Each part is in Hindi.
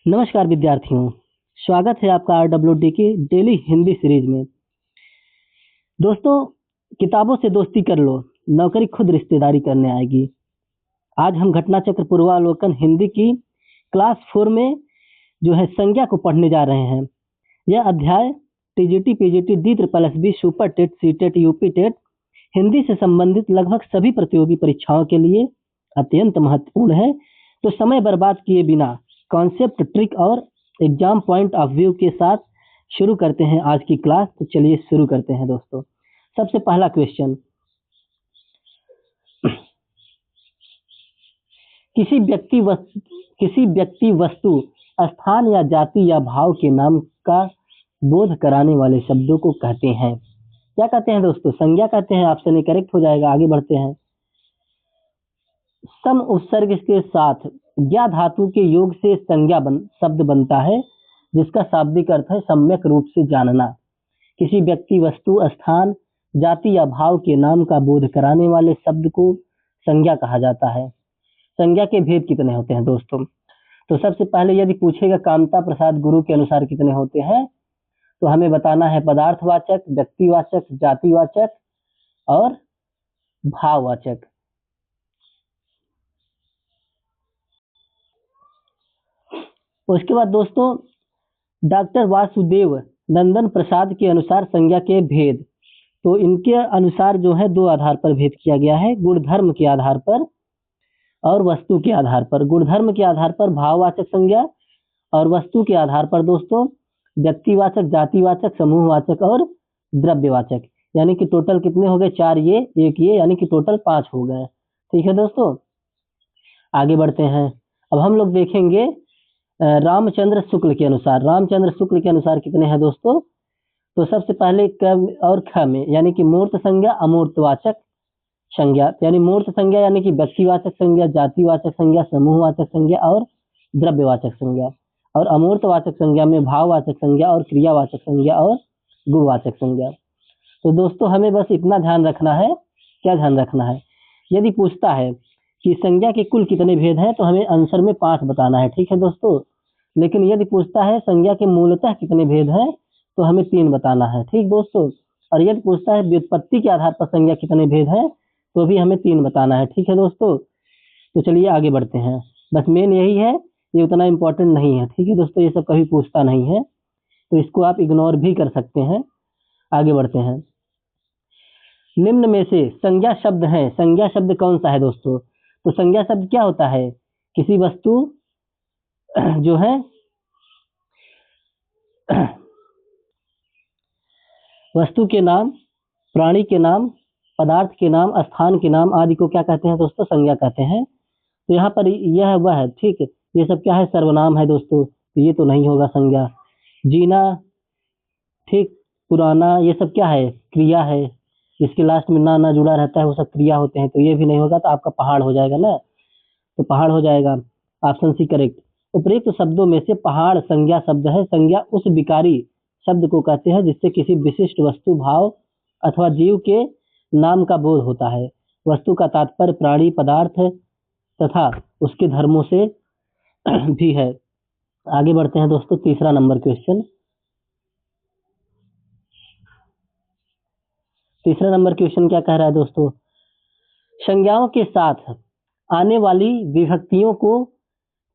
नमस्कार विद्यार्थियों, स्वागत है आपका RWD की डेली हिंदी सीरीज में। दोस्तों, किताबों से दोस्ती कर लो, नौकरी खुद रिश्तेदारी करने आएगी। आज हम घटना चक्र पूर्वावलोकन हिंदी की क्लास 4 में जो है संज्ञा को पढ़ने जा रहे हैं। यह अध्याय TGT, PGT, DSSB, super TET, CTET, UP TET Hindi से संबंधित लगभग सभी प्रतियोगी परीक्षाओं के लिए अत्यंत महत्वपूर्ण है। तो समय बर्बाद किए बिना कॉन्सेप्ट, ट्रिक और एग्जाम पॉइंट ऑफ व्यू के साथ शुरू करते हैं आज की क्लास। तो चलिए शुरू करते हैं दोस्तों। सबसे पहला क्वेश्चन, किसी व्यक्ति, वस्तु, स्थान या जाति या भाव के नाम का बोध कराने वाले शब्दों को कहते हैं। क्या कहते हैं दोस्तों? संज्ञा कहते हैं। ऑप्शन ए करेक्ट हो जाएगा। आगे बढ़ते हैं। सम उपसर्ग के साथ ज्ञा धातु के योग से संज्ञा शब्द बनता है, जिसका शाब्दिक अर्थ है सम्यक रूप से जानना। किसी व्यक्ति, वस्तु, स्थान, जाति या भाव के नाम का बोध कराने वाले शब्द को संज्ञा कहा जाता है। संज्ञा के भेद कितने होते हैं दोस्तों? तो सबसे पहले यदि पूछेगा कामता प्रसाद गुरु के अनुसार कितने होते हैं, तो हमें बताना है पदार्थवाचक, व्यक्तिवाचक, जातिवाचक और भाववाचक। उसके बाद दोस्तों, डॉक्टर वासुदेव नंदन प्रसाद के अनुसार संज्ञा के भेद, तो इनके अनुसार जो है दो आधार पर भेद किया गया है, गुणधर्म के आधार पर और वस्तु के आधार पर। गुणधर्म के आधार पर भाववाचक संज्ञा और वस्तु के आधार पर दोस्तों व्यक्तिवाचक, जातिवाचक, समूहवाचक और द्रव्यवाचक। यानी कि टोटल कितने हो गए? 4 ये, 1 ये, यानी कि टोटल 5 हो गए। ठीक है दोस्तों, आगे बढ़ते हैं। अब हम लोग देखेंगे रामचंद्र शुक्ल के अनुसार। रामचंद्र शुक्ल के अनुसार कितने हैं दोस्तों? तो सबसे पहले क और ख में, यानी कि मूर्त संज्ञा, अमूर्तवाचक संज्ञा, यानी मूर्त संज्ञा यानी कि व्यक्तिवाचक संज्ञा, जातिवाचक संज्ञा, समूहवाचक संज्ञा और द्रव्यवाचक संज्ञा। और अमूर्तवाचक संज्ञा में भाववाचक संज्ञा और क्रियावाचक संज्ञा और गुणवाचक संज्ञा। तो दोस्तों हमें बस इतना ध्यान रखना है। क्या ध्यान रखना है? यदि पूछता है कि संज्ञा के कुल कितने भेद हैं, तो हमें आंसर में 5 बताना है। ठीक है दोस्तों। लेकिन यदि पूछता है संज्ञा के मूलतः कितने भेद हैं, तो हमें 3 बताना है। ठीक दोस्तों। और यदि पूछता है व्युत्पत्ति के आधार पर संज्ञा कितने भेद हैं, तो भी हमें 3 बताना है। ठीक है दोस्तों। तो चलिए आगे बढ़ते हैं। बस मेन यही है, ये उतना इम्पोर्टेंट नहीं है। ठीक है दोस्तों, ये सब कभी पूछता नहीं है, तो इसको आप इग्नोर भी कर सकते हैं। आगे बढ़ते हैं। निम्न में से संज्ञा शब्द है, संज्ञा शब्द कौन सा है दोस्तों? तो संज्ञा शब्द क्या होता है? किसी वस्तु जो है वस्तु के नाम, प्राणी के नाम, पदार्थ के नाम, स्थान के नाम आदि को क्या कहते हैं दोस्तों? संज्ञा कहते हैं। तो यहाँ पर यह वह है। ठीक है, ये सब क्या है? सर्वनाम है दोस्तों, तो ये तो नहीं होगा संज्ञा। जीना, ठीक, पुराना, ये सब क्या है? क्रिया है। जिसके लास्ट में ना जुड़ा रहता है वो सब क्रिया होते हैं, तो ये भी नहीं होगा। तो आपका पहाड़ हो जाएगा ना, तो पहाड़ हो जाएगा। Option C correct. उपयुक्त शब्दों में से पहाड़ संज्ञा शब्द है। संज्ञा उस विकारी शब्द को कहते हैं जिससे किसी विशिष्ट वस्तु, भाव अथवा जीव के नाम का बोध होता है। वस्तु का तात्पर्य प्राणी, पदार्थ तथा उसके धर्मों से भी है। आगे बढ़ते हैं दोस्तों। तीसरा नंबर क्वेश्चन। तीसरा नंबर क्वेश्चन क्या कह रहा है दोस्तों? संज्ञाओं के साथ आने वाली विभक्तियों को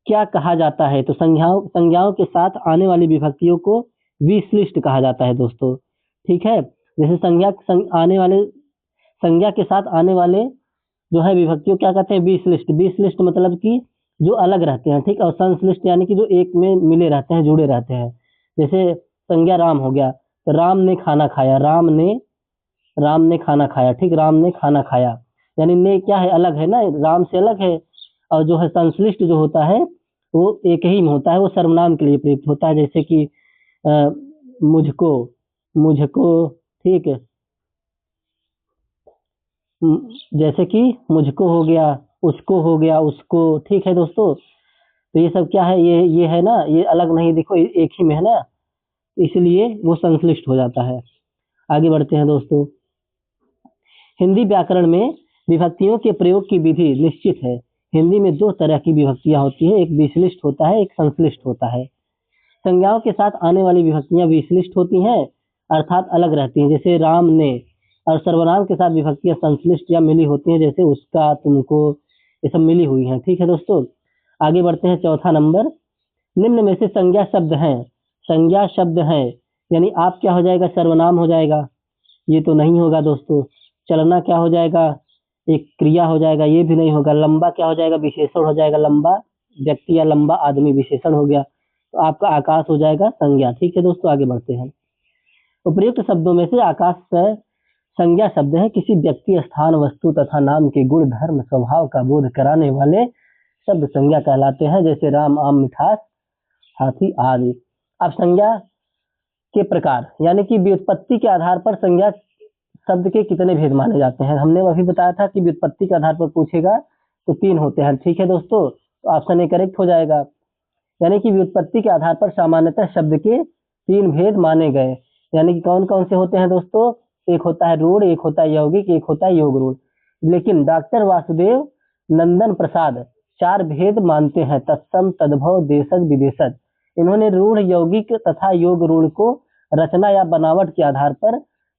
क्या कहा जाता है? तो संज्ञाओं के साथ आने वाली विभक्तियों को विश्लिष्ट कहा जाता है दोस्तों। ठीक है, जैसे संज्ञा के साथ आने वाले जो है विभक्तियों क्या कहते हैं? विश्लिष्ट। विश्लिष्ट मतलब कि जो अलग रहते हैं। ठीक, और संश्लिष्ट यानी कि जो एक में मिले रहते हैं, जुड़े रहते हैं। जैसे संज्ञा राम हो गया, तो राम ने खाना खाया, राम ने खाना खाया। ठीक, राम ने खाना खाया, यानी ने क्या है? अलग है ना, राम से अलग है। और जो है संश्लिष्ट जो होता है वो एक ही में होता है, वो सर्वनाम के लिए प्रयुक्त होता है। जैसे कि मुझको, ठीक है, जैसे कि मुझको हो गया, उसको हो गया, उसको। ठीक है दोस्तों, तो ये सब क्या है? ये है ना, ये अलग नहीं, देखो एक ही में है ना, इसलिए वो संश्लिष्ट हो जाता है। आगे बढ़ते हैं दोस्तों। हिंदी व्याकरण में विभक्तियों के प्रयोग की विधि निश्चित है। हिंदी में दो तरह की विभक्तियां होती है, एक विश्लिष्ट होता है, एक संश्लिष्ट होता है। संज्ञाओं के साथ आने वाली विभक्तियां विश्लिष्ट होती हैं, अर्थात अलग रहती हैं, जैसे राम ने। और सर्वनाम के साथ विभक्तियां संश्लिष्ट या मिली होती हैं, जैसे उसका, तुमको, ये सब मिली हुई हैं। ठीक है दोस्तों, आगे बढ़ते हैं। चौथा नंबर, निम्न में से संज्ञा शब्द हैं, संज्ञा शब्द हैं यानी आप क्या हो जाएगा, सर्वनाम हो जाएगा, ये तो नहीं होगा दोस्तों। चलना क्या हो जाएगा, एक क्रिया हो जाएगा, ये भी नहीं होगा। लंबा क्या हो जाएगा, विशेषण हो जाएगा, लंबा व्यक्ति या लंबा आदमी विशेषण हो गया। तो आपका आकाश हो जाएगा संज्ञा। ठीक है दोस्तों, आगे बढ़ते हैं। उपयुक्त शब्दों में से आकाश संज्ञा शब्द है, किसी व्यक्ति, स्थान, वस्तु तथा नाम के गुण, धर्म, स्वभाव का बोध कराने वाले शब्द संज्ञा कहलाते हैं, जैसे राम, आम, मिठास, हाथी आदि। अब संज्ञा के प्रकार यानी कि व्युत्पत्ति के आधार पर संज्ञा शब्द के कितने भेद माने जाते हैं। हमने अभी बताया था कि व्युत्पत्ति के आधार पर पूछेगा तो 3 होते हैं। ठीक है दोस्तों, तो ऑप्शन ए करेक्ट हो जाएगा। यानी कि व्युत्पत्ति के आधार पर सामान्यतः शब्द के 3 भेद माने गए। यानी कि कौन कौन से होते हैं दोस्तों, एक होता है रूढ़, एक होता है यौगिक, एक होता है योग रूढ़। लेकिन डॉक्टर वासुदेव नंदन प्रसाद 4 भेद मानते हैं, तत्सम, तद्भव, देशज, विदेशज। इन्होंने रूढ़, यौगिक तथा योग रूढ़ को रचना या बनावट के आधार पर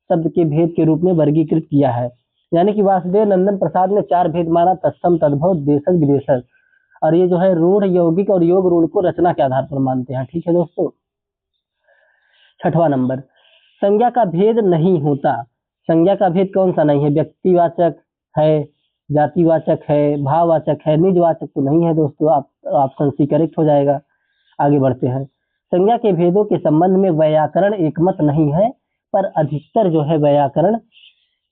शब्द के भेद के रूप में वर्गीकृत किया है। यानी कि वासुदेव नंदन प्रसाद ने 4 भेद माना, तत्सम, तद्भव, देशज, विदेशज। और ये जो है रूढ़, यौगिक और योग रूढ़ को रचना के आधार पर मानते हैं। ठीक है दोस्तों, छठवां नंबर, संज्ञा का भेद नहीं होता। संज्ञा का भेद कौन सा नहीं है, व्यक्तिवाचक है, जातिवाचक है, भाववाचक है, निजवाचक तो नहीं है दोस्तों। आप ऑप्शन सी करेक्ट हो जाएगा। आगे बढ़ते हैं। संज्ञा के भेदों के संबंध में व्याकरण एकमत नहीं है, पर अधिकतर जो है व्याकरण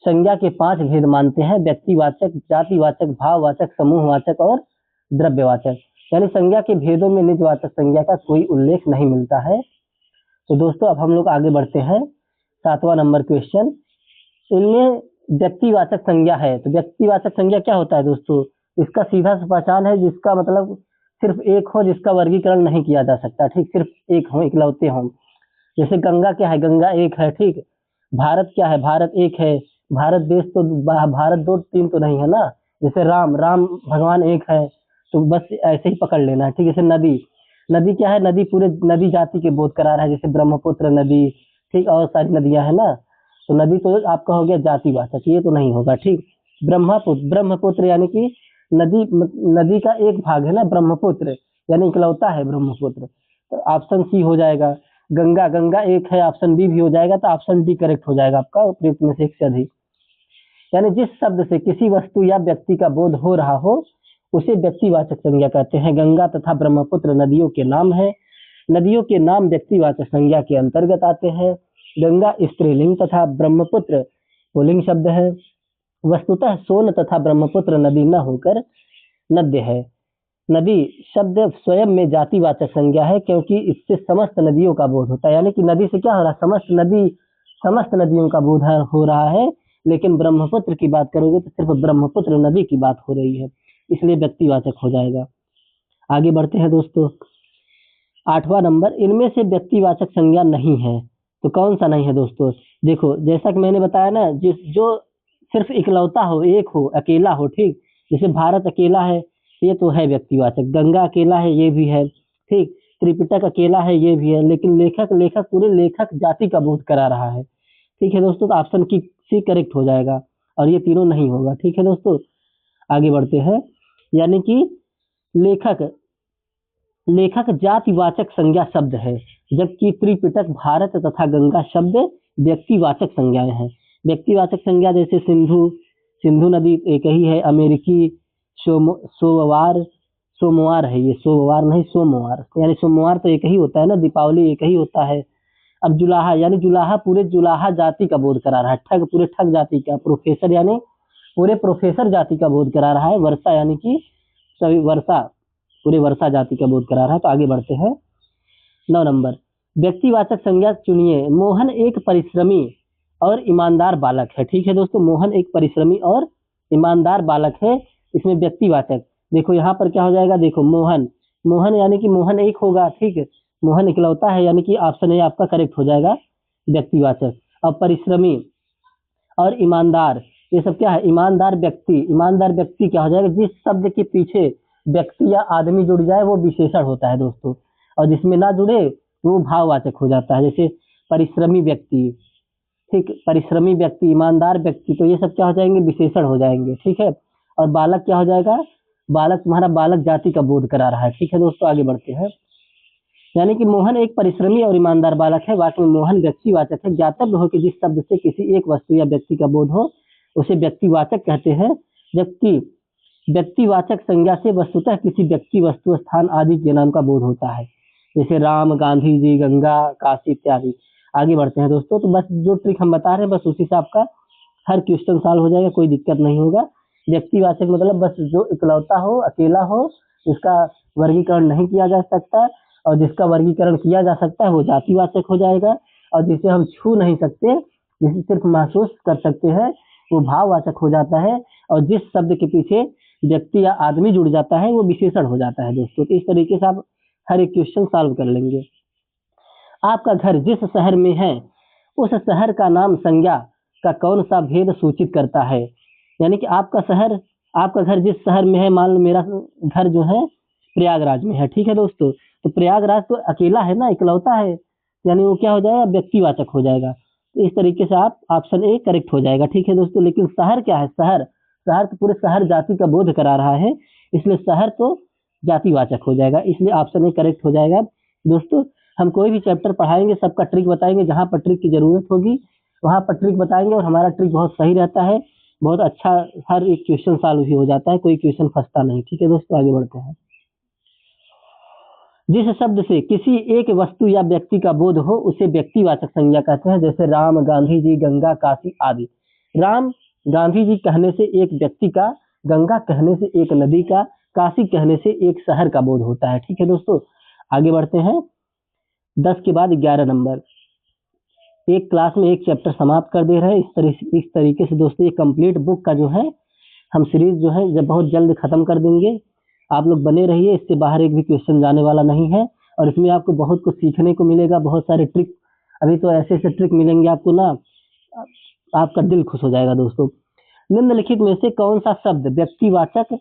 संज्ञा के 5 भेद मानते हैं, व्यक्तिवाचक, जातिवाचक, भाववाचक, समूहवाचक और द्रव्यवाचक। यानी संज्ञा के भेदों में निजवाचक संज्ञा का कोई उल्लेख नहीं मिलता है। तो दोस्तों अब हम लोग आगे बढ़ते हैं। 7वां नंबर क्वेश्चन, इनमें व्यक्तिवाचक संज्ञा है। तो व्यक्तिवाचक संज्ञा क्या होता है दोस्तों, इसका सीधा सा पहचान है जिसका मतलब सिर्फ एक हो, जिसका वर्गीकरण नहीं किया जा सकता। ठीक, सिर्फ एक हो, इकलौते हों। जैसे गंगा क्या है, गंगा एक है। ठीक, भारत क्या है, भारत एक है। भारत देश तो भारत 2-3 तो नहीं है ना। जैसे राम, राम भगवान एक है। तो बस ऐसे ही पकड़ लेना है। ठीक, जैसे नदी, नदी क्या है, नदी पूरे नदी जाति के बोध करा रहा है, जैसे ब्रह्मपुत्र नदी। ठीक, और सारी नदियां है ना। तो नदी तो आपका हो गया जातिवाचक, ये तो नहीं होगा। ठीक, ब्रह्मपुत्र, ब्रह्मपुत्र यानी कि नदी, नदी का एक भाग है ना ब्रह्मपुत्र, यानी इकलौता है ब्रह्मपुत्र। तो ऑप्शन सी हो जाएगा। गंगा, गंगा एक है, ऑप्शन बी भी हो जाएगा। तो ऑप्शन डी करेक्ट हो जाएगा आपका, उपयुक्त में से एक से अधिक। यानी जिस शब्द से किसी वस्तु या व्यक्ति का बोध हो रहा हो उसे व्यक्तिवाचक संज्ञा कहते हैं। गंगा तथा ब्रह्मपुत्र नदियों के नाम है। नदियों के नाम व्यक्तिवाचक संज्ञा के अंतर्गत आते हैं। गंगा स्त्रीलिंग तथा ब्रह्मपुत्र पुल्लिंग शब्द है। वस्तुतः सोन तथा ब्रह्मपुत्र नदी न होकर नद्य है। नदी शब्द स्वयं में जातिवाचक संज्ञा है, क्योंकि इससे समस्त नदियों का बोध होता है। यानी कि नदी से क्या हो रहा है, समस्त नदियों का बोध हो रहा है। लेकिन ब्रह्मपुत्र की बात करोगे तो सिर्फ ब्रह्मपुत्र नदी की बात हो रही है, इसलिए व्यक्तिवाचक हो जाएगा। आगे बढ़ते हैं दोस्तों। 8वां नंबर, इनमें से व्यक्तिवाचक संज्ञा नहीं है। तो कौन सा नहीं है दोस्तों, देखो जैसा कि मैंने बताया ना, जो सिर्फ इकलौता हो, एक हो, अकेला हो। ठीक, जैसे भारत अकेला है, ये तो है व्यक्तिवाचक। गंगा अकेला है, ये भी है। ठीक, त्रिपिटक अकेला है, ये भी है। लेकिन लेखक पूरे लेखक जाति का बोध करा रहा है। ठीक है दोस्तों, तो ऑप्शन की सी करेक्ट हो जाएगा और ये तीनों नहीं होगा। ठीक है दोस्तों, आगे बढ़ते हैं। यानी कि लेखक जातिवाचक संज्ञा शब्द है, जबकि त्रिपिटक, भारत तथा गंगा शब्द व्यक्तिवाचक संज्ञाएं हैं। व्यक्तिवाचक संज्ञा जैसे सिंधु नदी एक ही है। अमेरिकी सोमवार है, ये सोमवार नहीं सोमवार, यानी सोमवार तो एक ही होता है ना। दीपावली एक ही होता है। अब जुलाहा, यानी जुलाहा पूरे जुलाहा जाति का बोध करा रहा है। ठग पूरे ठग जाति का, प्रोफेसर यानी पूरे प्रोफेसर जाति का बोध करा रहा है। वर्षा यानी कि सभी वर्षा, पूरे वर्षा जाति का बोध करा रहा है। तो आगे बढ़ते हैं। 9 नंबर, व्यक्तिवाचक संज्ञा चुनिए। मोहन एक परिश्रमी और ईमानदार बालक है। ठीक है दोस्तों, मोहन एक परिश्रमी और ईमानदार बालक है। इसमें व्यक्तिवाचक देखो यहाँ पर क्या हो जाएगा, देखो मोहन, मोहन यानी कि मोहन एक होगा। ठीक है, मोहन इकलौता है, यानी कि ऑप्शन ए आपका करेक्ट हो जाएगा व्यक्तिवाचक। और परिश्रमी और ईमानदार, ये सब क्या है, ईमानदार व्यक्ति। ईमानदार व्यक्ति क्या हो जाएगा, जिस शब्द के पीछे व्यक्ति या आदमी जुड़ जाए वो विशेषण होता है दोस्तों, और जिसमें ना जुड़े वो भाववाचक हो जाता है। जैसे परिश्रमी व्यक्ति, ठीक, परिश्रमी व्यक्ति, ईमानदार व्यक्ति, तो ये सब क्या हो जाएंगे, विशेषण हो जाएंगे। ठीक है, और बालक क्या हो जाएगा, बालक, तुम्हारा बालक जाति का बोध करा रहा है। ठीक है दोस्तों, आगे बढ़ते हैं। यानी कि मोहन एक परिश्रमी और ईमानदार बालक है। वाक्य में मोहन व्यक्तिवाचक है। ज्ञातव्य हो कि जिस शब्द से किसी एक वस्तु या व्यक्ति का बोध हो उसे व्यक्तिवाचक कहते हैं, जबकि व्यक्तिवाचक संज्ञा से वस्तुतः किसी व्यक्ति, वस्तु, स्थान आदि के नाम का बोध होता है, जैसे राम, गांधी जी, गंगा, काशी इत्यादि। आगे बढ़ते हैं दोस्तों। तो बस जो ट्रिक हम बता रहे हैं बस उसी से आपका हर क्वेश्चन सॉल्व हो जाएगा, कोई दिक्कत नहीं होगा। व्यक्तिवाचक मतलब बस जो इकलौता हो, अकेला हो, उसका वर्गीकरण नहीं किया जा सकता, और जिसका वर्गीकरण किया जा सकता है वो जातिवाचक हो जाएगा, और जिसे हम छू नहीं सकते, जिसे सिर्फ महसूस कर सकते हैं, वो भाववाचक हो जाता है, और जिस शब्द के पीछे व्यक्ति या आदमी जुड़ जाता है वो विशेषण हो जाता है दोस्तों। तो इस तरीके से आप हर एक क्वेश्चन सॉल्व कर लेंगे। आपका घर जिस शहर में है उस शहर का नाम संज्ञा का कौन सा भेद सूचित करता है। यानी कि आपका शहर, आपका घर जिस शहर में है, मान लो मेरा घर जो है प्रयागराज में है। ठीक है दोस्तों, तो प्रयागराज तो अकेला है ना, इकलौता है, यानी वो क्या हो जाएगा, व्यक्तिवाचक हो जाएगा। तो इस तरीके से आप ऑप्शन ए करेक्ट हो जाएगा। ठीक है दोस्तों, लेकिन शहर क्या है, शहर, शहर तो पूरे शहर जाति का बोध करा रहा है, इसलिए शहर तो जातिवाचक हो जाएगा, इसलिए ऑप्शन ए करेक्ट हो जाएगा। दोस्तों हम कोई भी चैप्टर पढ़ाएंगे सबका ट्रिक बताएंगे, जहाँ पर ट्रिक की जरूरत होगी वहाँ पर ट्रिक बताएंगे, और हमारा ट्रिक बहुत सही रहता है, बहुत अच्छा, हर एक क्वेश्चन सॉल्व भी हो जाता है, कोई क्वेश्चन फंसता नहीं। ठीक है दोस्तों, आगे बढ़ते हैं। जिस शब्द से किसी एक वस्तु या व्यक्ति का बोध हो उसे व्यक्तिवाचक संज्ञा कहते हैं, जैसे राम, गांधी जी, गंगा, काशी आदि। राम, गांधी जी कहने से एक व्यक्ति का, गंगा कहने से एक नदी का, काशी कहने से एक शहर का बोध होता है। ठीक है दोस्तों, आगे बढ़ते हैं। 10 के बाद 11 नंबर। एक क्लास में एक चैप्टर समाप्त कर दे रहे हैं। इस तरीके से दोस्तों ये कंप्लीट बुक का जो है हम सीरीज जो है जब बहुत जल्द खत्म कर देंगे। आप लोग बने रहिए, इससे बाहर एक भी क्वेश्चन जाने वाला नहीं है, और इसमें आपको बहुत कुछ सीखने को मिलेगा, बहुत सारे ट्रिक, अभी तो ऐसे ऐसे ट्रिक मिलेंगे आपको ना, आपका दिल खुश हो जाएगा दोस्तों। निम्नलिखित में से कौन सा शब्द व्यक्तिवाचक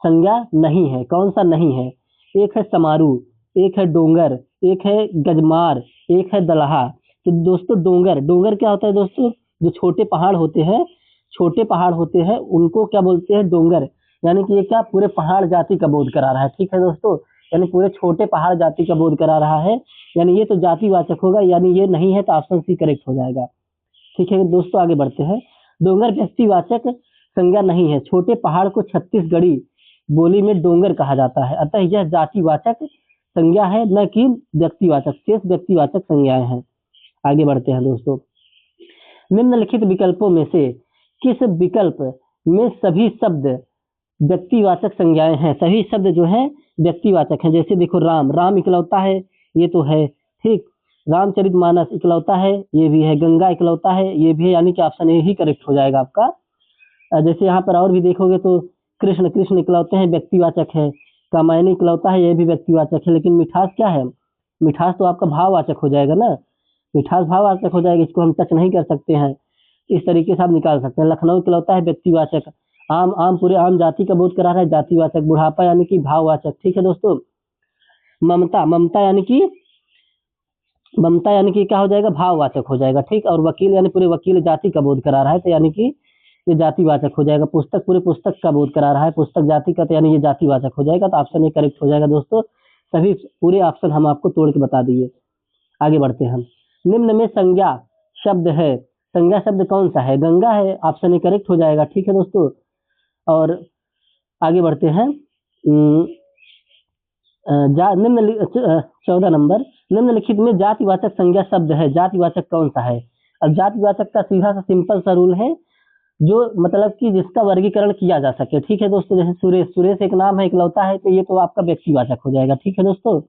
संज्ञा नहीं है, कौन सा नहीं है। एक है समारू, एक है डोंगर, एक है गजमार, एक है दलहा। तो दोस्तों डोंगर, डोंगर क्या होता है दोस्तों, जो छोटे पहाड़ होते हैं, छोटे पहाड़ होते हैं उनको क्या बोलते हैं, डोंगर। यानी कि ये क्या पूरे पहाड़ जाति का बोध करा रहा है। ठीक है दोस्तों, यानी पूरे छोटे पहाड़ जाति का बोध करा रहा है, यानी ये तो जातिवाचक होगा, यानी ये नहीं है, तो ऑप्शन सी करेक्ट हो जाएगा। ठीक है दोस्तों, आगे बढ़ते हैं। डोंगर व्यक्तिवाचक संज्ञा नहीं है। छोटे पहाड़ को छत्तीसगढ़ी बोली में डोंगर कहा जाता है, अतः यह जातिवाचक संज्ञा है, न कि व्यक्तिवाचक। शेष व्यक्तिवाचक संज्ञाएं हैं। आगे बढ़ते हैं दोस्तों। निम्नलिखित विकल्पों में से किस विकल्प में सभी शब्द व्यक्तिवाचक संज्ञाएं हैं। सभी शब्द जो है व्यक्तिवाचक हैं। जैसे देखो राम, राम इकलौता है, ये तो है, ठीक। रामचरितमानस इकलौता है, ये भी है। गंगा इकलौता है, ये भी है, यानी कि ऑप्शन ए ही करेक्ट हो जाएगा आपका। जैसे यहाँ पर और भी देखोगे तो कृष्ण, कृष्ण इकलौते हैं, व्यक्तिवाचक है। कामायनी इकलौता है, ये भी व्यक्तिवाचक है। लेकिन मिठास क्या है, मिठास तो आपका भाववाचक हो जाएगा ना, मिठास भाववाचक हो जाएगा, इसको हम टच नहीं कर सकते हैं। इस तरीके से आप निकाल सकते हैं। लखनऊ इकलौता है, व्यक्तिवाचक। आम, आम पूरे आम जाति का बोध करा रहा है, जातिवाचक। बुढ़ापा यानी कि भाववाचक। ठीक है दोस्तों। ममता, ममता यानी कि, ममता यानी कि क्या हो जाएगा, भाववाचक हो जाएगा, ठीक। और वकील यानी पूरे वकील जाति का बोध करा रहा है, तो यानी कि ये जातिवाचक हो जाएगा। पुस्तक पूरे पुस्तक का बोध करा रहा है, पुस्तक जाति का, तो यानी ये जातिवाचक हो जाएगा, तो ऑप्शन ए करेक्ट हो जाएगा दोस्तों। सभी पूरे ऑप्शन हम आपको तोड़ के बता दिए। आगे बढ़ते हैं हम। निम्न में संज्ञा शब्द है, संज्ञा शब्द कौन सा है, गंगा है, ऑप्शन ए करेक्ट हो जाएगा। ठीक है दोस्तों, और आगे बढ़ते हैं। 14 नंबर। निम्नलिखित में जातिवाचक संज्ञा शब्द है, जातिवाचक कौन सा है। अब जातिवाचक का सीधा सा सिंपल सा रूल है, जो मतलब कि जिसका वर्गीकरण किया जा सके। ठीक है दोस्तों, जैसे सुरेश, सुरेश एक नाम है, इकलौता है, तो ये तो आपका व्यक्तिवाचक हो जाएगा। ठीक है दोस्तों,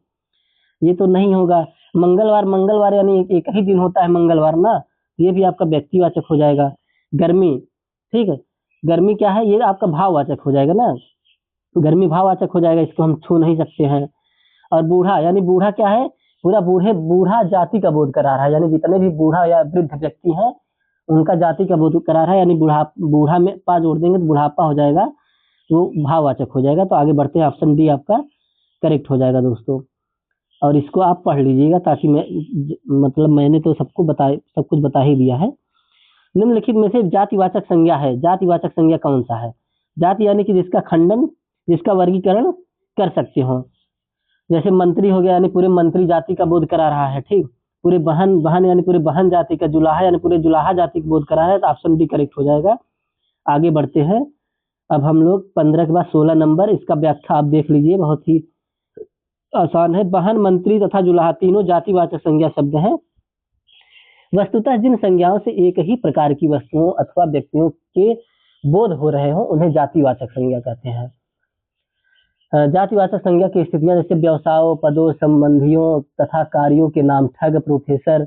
ये तो नहीं होगा। मंगलवार, मंगलवार यानी एक ही दिन होता है मंगलवार ना, ये भी आपका व्यक्तिवाचक हो जाएगा। गर्मी, ठीक है, गर्मी क्या है, ये आपका भाववाचक हो जाएगा ना, गर्मी भाववाचक हो जाएगा, इसको हम छू नहीं सकते हैं। और बूढ़ा, यानी बूढ़ा क्या है, पूरा बूढ़ा जाति का बोध करा रहा है, यानी जितने भी बूढ़ा या वृद्ध व्यक्ति हैं उनका जाति का बोध करा रहा है, यानी बूढ़ा में पा जोड़ देंगे तो बुढ़ापा हो जाएगा, तो भाववाचक हो जाएगा। तो आगे बढ़ते हैं, ऑप्शन डी आपका करेक्ट हो जाएगा दोस्तों। और इसको आप पढ़ लीजिएगा ताकि मतलब मैंने तो सब कुछ बता ही दिया है। निम्नलिखित में से जातिवाचक संज्ञा है, जातिवाचक संज्ञा कौन सा है? जाति यानी कि जिसका खंडन, जिसका वर्गीकरण कर सकते हो। जैसे मंत्री हो गया, यानी पूरे मंत्री जाति का बोध करा रहा है, ठीक। पूरे बहन यानी पूरे बहन जाति का, जुलाहा यानी पूरे जुलाहा जाति का बोध करा रहा है, तो ऑप्शन डी करेक्ट हो जाएगा। आगे बढ़ते हैं, अब हम लोग 15 के बाद 16 नंबर, इसका व्याख्या आप देख लीजिए, बहुत ही आसान है। बहन, मंत्री तथा जुलाहा तीनों जातिवाचक संज्ञा शब्द हैं। वस्तुतः जिन संज्ञाओं से एक ही प्रकार की वस्तुओं अथवा व्यक्तियों के बोध हो रहे हो उन्हें जातिवाचक संज्ञा कहते हैं। जातिवाचक संज्ञा की स्थितियां जैसे व्यवसायों, पदों, संबंधियों तथा कार्यों के नाम ठग, प्रोफेसर,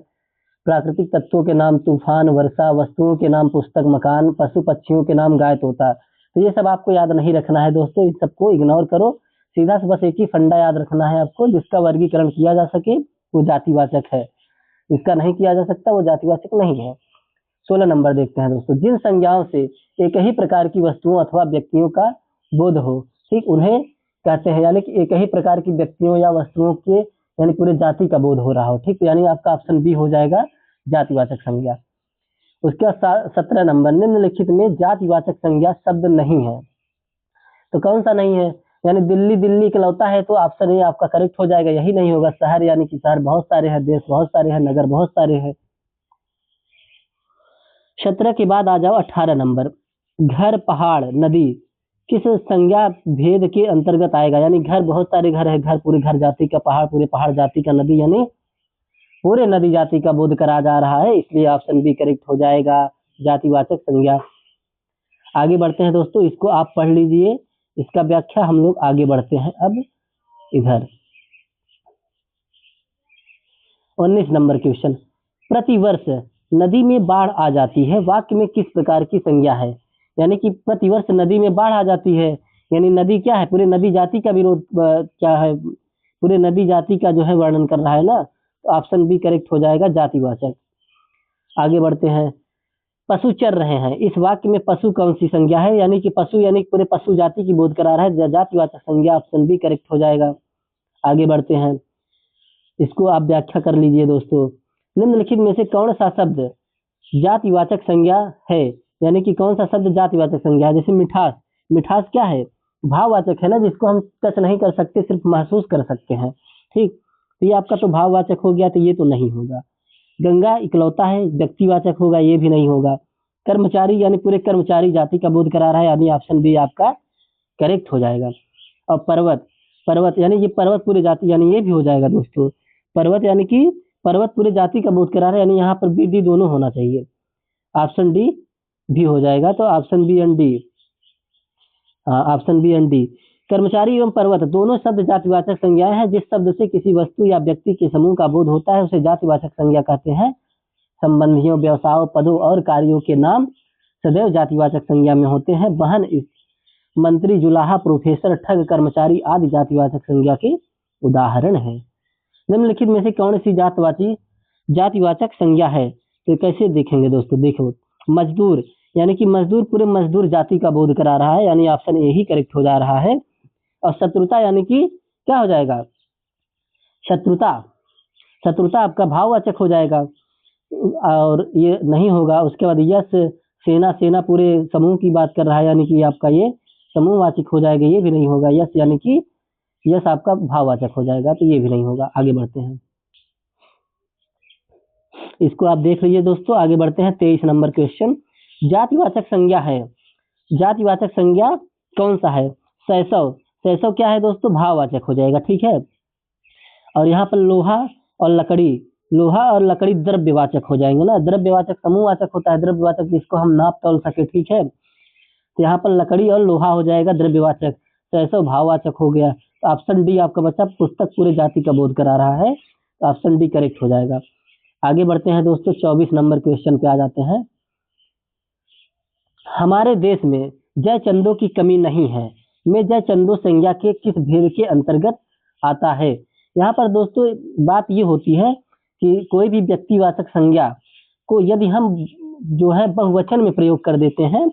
प्राकृतिक तत्वों के नाम तूफान, वर्षा, वस्तुओं के नाम पुस्तक, मकान, पशु पक्षियों के नाम गाय, तोता। तो ये सब आपको याद नहीं रखना है दोस्तों, इन सबको इग्नोर करो, सीधा से बस एक ही फंडा याद रखना है आपको, जिसका वर्गीकरण किया जा सके वो जातिवाचक है, जिसका नहीं किया जा सकता वो जातिवाचक नहीं है। 16 नंबर देखते हैं दोस्तों, जिन संज्ञाओं से एक ही प्रकार की वस्तुओं अथवा व्यक्तियों का बोध हो, ठीक, उन्हें कहते हैं, यानी कि एक ही प्रकार की व्यक्तियों या वस्तुओं के यानी पूरे जाति का बोध हो रहा हो, ठीक, यानी आपका ऑप्शन बी हो जाएगा जातिवाचक संज्ञा। उसके बाद 17 नंबर, निम्नलिखित में जातिवाचक संज्ञा शब्द नहीं है, तो कौन सा नहीं है? यानी दिल्ली दिल्ली इकलौता है, तो ऑप्शन ए आपका करेक्ट हो जाएगा, यही नहीं होगा। शहर यानी कि शहर बहुत सारे हैं, देश बहुत सारे हैं, नगर बहुत सारे हैं। 17 के बाद आ जाओ 18 नंबर, घर, पहाड़, नदी किस संज्ञा भेद के अंतर्गत आएगा? यानी घर, बहुत सारे घर है, घर पूरे घर जाति का, पहाड़ पूरे पहाड़ जाति का, नदी यानी पूरे नदी जाति का बोध करा जा रहा है, इसलिए ऑप्शन बी करेक्ट हो जाएगा, जातिवाचक संज्ञा। आगे बढ़ते हैं दोस्तों, इसको आप पढ़ लीजिए, इसका व्याख्या हम लोग आगे बढ़ते हैं। अब इधर 19 नंबर क्वेश्चन, प्रतिवर्ष नदी में बाढ़ आ जाती है, वाक्य में किस प्रकार की संज्ञा है? यानी कि प्रतिवर्ष नदी में बाढ़ आ जाती है, यानी नदी क्या है? पूरे नदी जाति का विरोध क्या है? पूरे नदी जाति का जो है वर्णन कर रहा है ना, तो ऑप्शन बी करेक्ट हो जाएगा, जातिवाचक। आगे बढ़ते हैं, पशु चर रहे हैं, इस वाक्य में पशु कौन सी संज्ञा है? यानी कि पशु यानी पूरे पशु जाति की बोध करा रहा है, जातिवाचक संज्ञा, ऑप्शन बी करेक्ट हो जाएगा। आगे बढ़ते हैं, इसको आप व्याख्या कर लीजिए दोस्तों, निम्नलिखित में से कौन सा शब्द जातिवाचक संज्ञा है? यानी कि कौन सा शब्द जातिवाचक संज्ञा है? जैसे मिठास, मिठास क्या है? भाववाचक है ना, जिसको हम टच नहीं कर सकते, सिर्फ महसूस कर सकते हैं, ठीक, तो ये आपका तो भाववाचक हो गया, तो ये तो नहीं होगा। गंगा इकलौता है, व्यक्तिवाचक होगा, ये भी नहीं होगा। कर्मचारी यानी पूरे कर्मचारी जाति का बोध करा रहा है, यानी ऑप्शन बी आपका करेक्ट हो जाएगा। और पर्वत, पर्वत यानी ये पर्वत पूरे जाति, यानी ये भी हो जाएगा दोस्तों, पर्वत यानी कि पर्वत पूरे जाति का बोध करा रहा है, यानी यहाँ पर बी डी दोनों होना चाहिए, ऑप्शन डी भी हो जाएगा। तो option B and D, option B and D. कर्मचारी एवं पर्वत दोनों शब्द जातिवाचक संज्ञाएं हैं, जिस शब्द से किसी वस्तु या व्यक्ति के समूह का बोध होता है उसे जातिवाचक संज्ञा कहते हैं। संबंधियों, व्यवसायों, पदों और कार्यों के नाम सदैव जातिवाचक संज्ञा में होते हैं। बहन, मंत्री, जुलाहा, प्रोफेसर, ठग, कर्मचारी आदि जातिवाचक संज्ञा के उदाहरण है। निम्नलिखित में से कौन सी जातिवाचक संज्ञा है? तो कैसे देखेंगे दोस्तों, देखो, मजदूर यानी कि मजदूर पूरे मजदूर जाति का बोध करा रहा है, यानी ऑप्शन ए ही करेक्ट हो जा रहा है। और शत्रुता यानी कि क्या हो जाएगा? शत्रुता, शत्रुता आपका भाववाचक हो जाएगा, और ये नहीं होगा। उसके बाद यश, सेना, सेना पूरे समूह की बात कर रहा है, यानी कि आपका ये समूहवाचक हो जाएगा, ये भी नहीं होगा। यश यानी कि यश आपका भाववाचक हो जाएगा, तो ये भी नहीं होगा। आगे बढ़ते हैं, इसको आप देख लीजिए दोस्तों। आगे बढ़ते हैं, 23 नंबर क्वेश्चन, जातिवाचक संज्ञा है, जातिवाचक संज्ञा कौन सा है? शैशव, शैशव क्या है दोस्तों? भाववाचक हो जाएगा, ठीक है। और यहाँ पर लोहा और लकड़ी, लोहा और लकड़ी द्रव्यवाचक हो जाएंगे ना, द्रव्यवाचक समूहवाचक होता है, द्रव्यवाचक जिसको हम नाप तोल सके, ठीक है। तो यहाँ पर लकड़ी और लोहा हो जाएगा द्रव्यवाचक, शैशव भाववाचक हो गया। तो ऑप्शन डी आपका बच्चा पुस्तक पूरे जाति का बोध करा रहा है, तो ऑप्शन डी करेक्ट हो जाएगा। आगे बढ़ते हैं दोस्तों, 24 नंबर क्वेश्चन पे आ जाते हैं। हमारे देश में जय चंदों की कमी नहीं है, में जय चंदो संज्ञा के किस भेद के अंतर्गत आता है? यहाँ पर दोस्तों बात ये होती है कि कोई भी व्यक्तिवाचक संज्ञा को यदि हम जो है बहुवचन में प्रयोग कर देते हैं,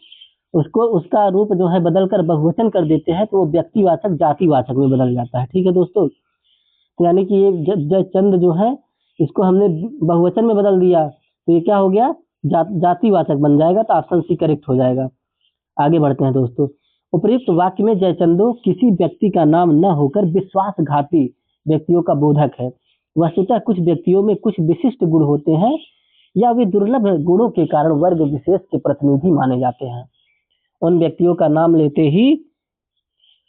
उसको उसका रूप जो है बदलकर बहुवचन कर देते हैं, तो वो व्यक्तिवाचक जातिवाचक में बदल जाता है। ठीक है दोस्तों, तो यानी कि ये जयचंद जो है इसको हमने बहुवचन में बदल दिया, तो ये क्या हो गया, जातिवाचक बन जाएगा। तो ऑप्शन सी करेक्ट हो जाएगा। आगे बढ़ते हैं दोस्तों। उपयुक्त वाक्य में जयचंदो किसी व्यक्ति का नाम न होकर विश्वासघाती व्यक्तियों का बोधक है। वस्तुतः कुछ व्यक्तियों में कुछ विशिष्ट गुण होते हैं या वे दुर्लभ गुणों के कारण वर्ग विशेष के प्रतिनिधि माने जाते हैं। उन व्यक्तियों का नाम लेते ही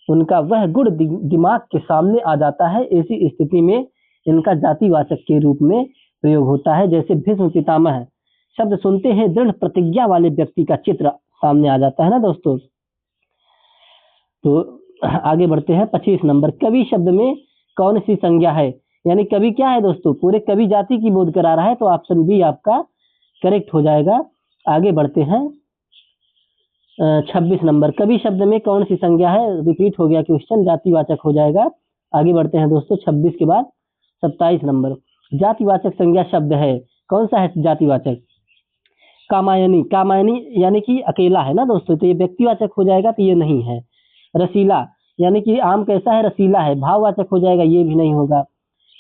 उनका वह गुण दिमाग के सामने आ जाता है। ऐसी स्थिति में इनका जातिवाचक के रूप में प्रयोग होता है। जैसे भीष्म पितामह शब्द सुनते हैं दृढ़ प्रतिज्ञा वाले व्यक्ति का चित्र सामने आ जाता है ना दोस्तों। तो आगे बढ़ते हैं 25 नंबर। कवि शब्द में कौन सी संज्ञा है? यानी कवि क्या है दोस्तों, पूरे कवि जाति की बोध करा रहा है, तो ऑप्शन बी आपका करेक्ट हो जाएगा। आगे बढ़ते हैं 26 नंबर। कवि शब्द में कौन सी संज्ञा है? रिपीट हो गया क्वेश्चन, जातिवाचक हो जाएगा। आगे बढ़ते हैं दोस्तों 26 के बाद 27 नंबर। जातिवाचक संज्ञा शब्द है, कौन सा है जातिवाचक? कामायनी। कामायनी यानी कि अकेला है ना दोस्तों, तो ये व्यक्तिवाचक हो जाएगा, तो ये नहीं है। रसीला यानी कि आम कैसा है, रसीला है, भाववाचक हो जाएगा, ये भी नहीं होगा।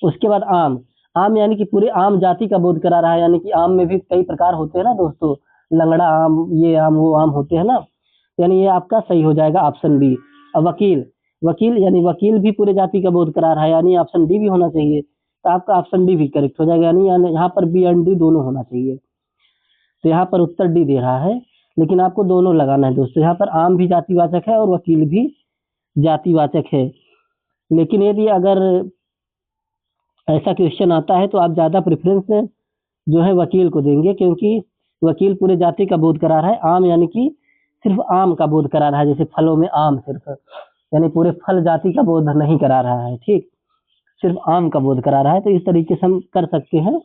उसके बाद आम। आम यानी कि पूरे आम जाति का बोध करा रहा है, यानी कि आम में भी कई प्रकार होते हैं ना दोस्तों, लंगड़ा आम, ये आम, वो आम होते हैं ना, यानी ये आपका सही हो जाएगा ऑप्शन बी। अब वकील। वकील यानी वकील भी पूरे जाति का बोध करा रहा है, यानी ऑप्शन डी भी होना चाहिए, तो आपका ऑप्शन डी भी करेक्ट हो जाएगा। यानी यहाँ पर बी एंड डी दोनों होना चाहिए, तो यहाँ पर उत्तर डी दे रहा है, लेकिन आपको दोनों लगाना है दोस्तों। यहाँ पर आम भी जातिवाचक है और वकील भी जातिवाचक है, लेकिन यदि अगर ऐसा क्वेश्चन आता है तो आप ज़्यादा प्रेफरेंस जो है वकील को देंगे, क्योंकि वकील पूरे जाति का बोध करा रहा है। आम यानी कि सिर्फ आम का बोध करा रहा है, जैसे फलों में आम सिर्फ, यानी पूरे फल जाति का बोध नहीं करा रहा है, ठीक, सिर्फ आम का बोध करा रहा है। तो इस तरीके से हम कर सकते हैं।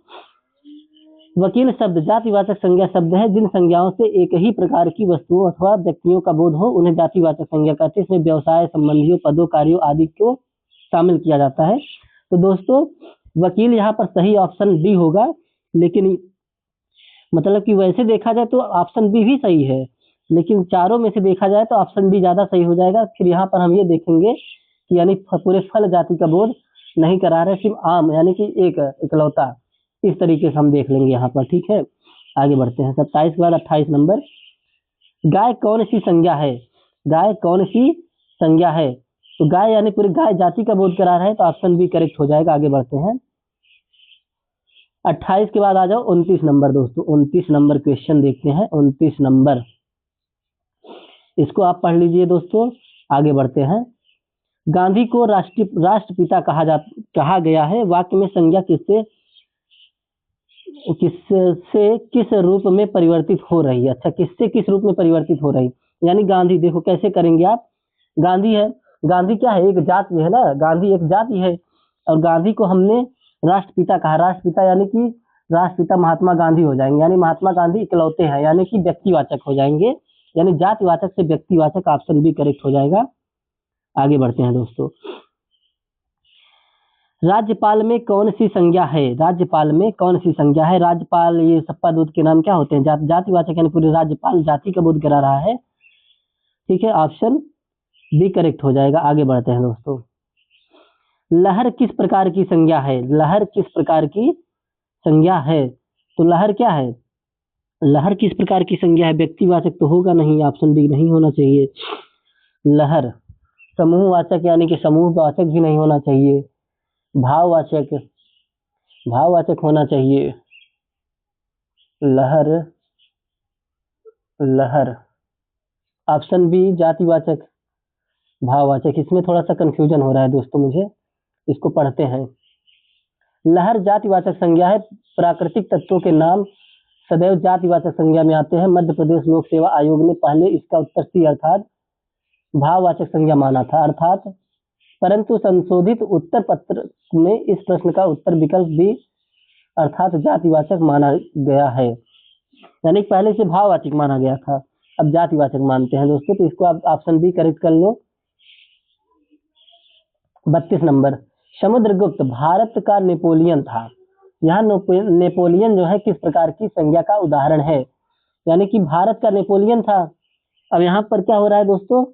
वकील शब्द जातिवाचक संज्ञा शब्द है जिन संज्ञाओं से एक ही प्रकार की वस्तुओं अथवा व्यक्तियों का बोध हो, उन्हें जातिवाचक संज्ञा कहते हैं। इसमें व्यवसाय संबंधियों, पदों, कार्यों आदि को शामिल किया जाता है। तो दोस्तों वकील यहाँ पर सही ऑप्शन डी होगा, लेकिन मतलब कि वैसे देखा जाए तो ऑप्शन बी भी सही है, लेकिन चारों में से देखा जाए तो ऑप्शन डी ज्यादा सही हो जाएगा। फिर यहाँ पर हम ये देखेंगे कि यानी पूरे फल जाति का बोध नहीं करा रहे, सिर्फ आम यानी कि एक इकलौता, इस तरीके से हम देख लेंगे यहाँ पर, ठीक है। आगे बढ़ते हैं 27 के बाद 28 नंबर। गाय कौन सी संज्ञा है? गाय कौन सी संज्ञा है? तो गाय यानी पूरी गाय जाति का बोध करा रहा है, तो ऑप्शन बी करेक्ट हो जाएगा। आगे बढ़ते हैं 28 के बाद आ जाओ 29 नंबर दोस्तों। 29 नंबर क्वेश्चन देखते हैं। 29 नंबर, इसको आप पढ़ लीजिए दोस्तों। आगे बढ़ते हैं। गांधी को राष्ट्रपिता कहा गया है, वाक्य में संज्ञा किससे किस रूप में परिवर्तित हो रही है? अच्छा, किससे किस रूप में परिवर्तित हो रही, यानी गांधी, देखो कैसे करेंगे आप। गांधी है, गांधी क्या है, एक जाति है ना, गांधी एक जाति है, और गांधी को हमने राष्ट्रपिता कहा। राष्ट्रपिता यानी कि राष्ट्रपिता महात्मा गांधी हो जाएंगे, यानी महात्मा गांधी इकलौते हैं, यानी कि व्यक्तिवाचक हो जाएंगे, यानी जातिवाचक से व्यक्तिवाचक, ऑप्शन बी करेक्ट हो जाएगा। आगे बढ़ते हैं दोस्तों। राज्यपाल में कौन सी संज्ञा है? राज्यपाल में कौन सी संज्ञा है? राज्यपाल, ये सप्पा दूत के नाम क्या होते हैं? जातिवाचक, यानी पूरे राज्यपाल जाति का बोध करा रहा है, ठीक है, ऑप्शन बी करेक्ट हो जाएगा। आगे बढ़ते हैं दोस्तों। लहर किस प्रकार की संज्ञा है? लहर किस प्रकार की संज्ञा है? तो लहर क्या है, लहर किस प्रकार की संज्ञा है? व्यक्तिवाचक तो होगा नहीं, ऑप्शन बी नहीं होना चाहिए। लहर समूहवाचक यानी कि समूहवाचक भी नहीं होना चाहिए, भाववाचक, भाववाचक होना चाहिए। लहर, लहर, ऑप्शन बी जातिवाचक, भाववाचक। इसमें थोड़ा सा कंफ्यूजन हो रहा है दोस्तों मुझे, इसको पढ़ते हैं। लहर जातिवाचक संज्ञा है। प्राकृतिक तत्वों के नाम सदैव जातिवाचक संज्ञा में आते हैं। मध्य प्रदेश लोक सेवा आयोग ने पहले इसका उत्तर सी अर्थात भाववाचक संज्ञा माना था, अर्थात, परंतु संशोधित उत्तर पत्र में इस प्रश्न का उत्तर विकल्प बी अर्थात जातिवाचक माना गया है, यानी पहले से भाववाचक माना गया था, अब जातिवाचक मानते हैं दोस्तों। तो इसको आप ऑप्शन बी करेक्ट कर लो। 32 नंबर। समुद्रगुप्त भारत का नेपोलियन था। यहाँ नेपोलियन जो है किस प्रकार की संज्ञा का उदाहरण है? यानी कि भारत का नेपोलियन था। अब यहाँ पर क्या हो रहा है दोस्तों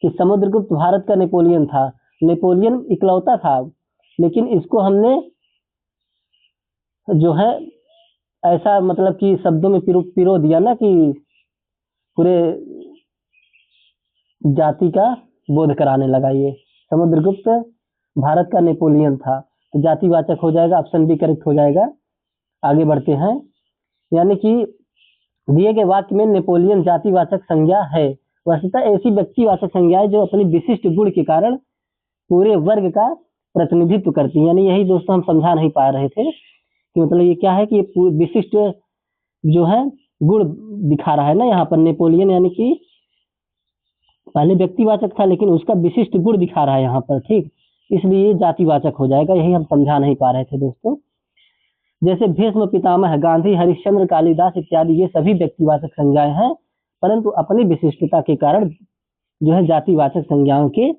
कि समुद्रगुप्त भारत का नेपोलियन था, नेपोलियन इकलौता था, लेकिन इसको हमने जो है ऐसा मतलब कि शब्दों में पिरो दिया ना कि पूरे जाति का बोध कराने लगा। ये समुद्रगुप्त भारत का नेपोलियन था, तो जातिवाचक हो जाएगा, ऑप्शन बी करेक्ट हो जाएगा। आगे बढ़ते हैं। यानी कि दिए गए वाक्य में नेपोलियन जातिवाचक संज्ञा है। वस्तुतः ऐसी व्यक्तिवाचक संज्ञाएं जो अपनी विशिष्ट गुण के कारण पूरे वर्ग का प्रतिनिधित्व करती है। यानी यही दोस्तों हम समझा नहीं पा रहे थे कि मतलब ये क्या है कि ये विशिष्ट जो है गुण दिखा रहा है ना यहाँ पर नेपोलियन, यानी कि पहले व्यक्तिवाचक था लेकिन उसका विशिष्ट गुण दिखा रहा है यहाँ पर, ठीक, इसलिए जातिवाचक हो जाएगा। यही हम समझा नहीं पा रहे थे दोस्तों। जैसे भीष्म, पितामह, गांधी, हरिश्चंद्र, कालिदास इत्यादि ये सभी व्यक्तिवाचक संज्ञाएं हैं, परंतु अपनी विशिष्टता के कारण जो है जातिवाचक संज्ञाओं के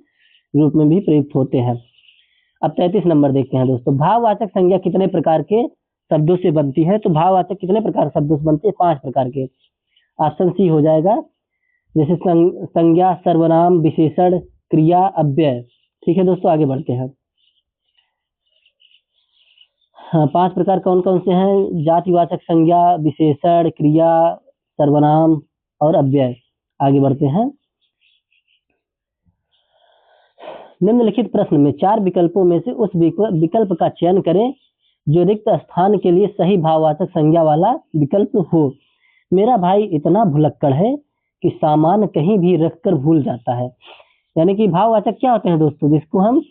रूप में भी प्रयुक्त होते हैं। अब 33 नंबर देखते हैं दोस्तों। भाववाचक संज्ञा कितने प्रकार के शब्दों से बनती है? तो भाववाचक कितने प्रकार शब्दों से बनती है? 5 प्रकार के। ऑप्शन सी हो जाएगा। जैसे संज्ञा, सर्वनाम, विशेषण, क्रिया, अव्यय। ठीक है दोस्तों, आगे बढ़ते हैं। हाँ, 5 प्रकार कौन कौन से हैं? जातिवाचक संज्ञा, विशेषण, क्रिया, सर्वनाम और अव्यय। आगे बढ़ते हैं। निम्नलिखित प्रश्न में 4 विकल्पों में से उस विकल्प का चयन करें जो रिक्त स्थान के लिए सही भाववाचक संज्ञा वाला विकल्प हो। मेरा भाई इतना भुलक्कड़ है कि सामान कहीं भी रखकर भूल जाता है। यानी कि भाववाचक क्या होते हैं दोस्तों? जिसको हम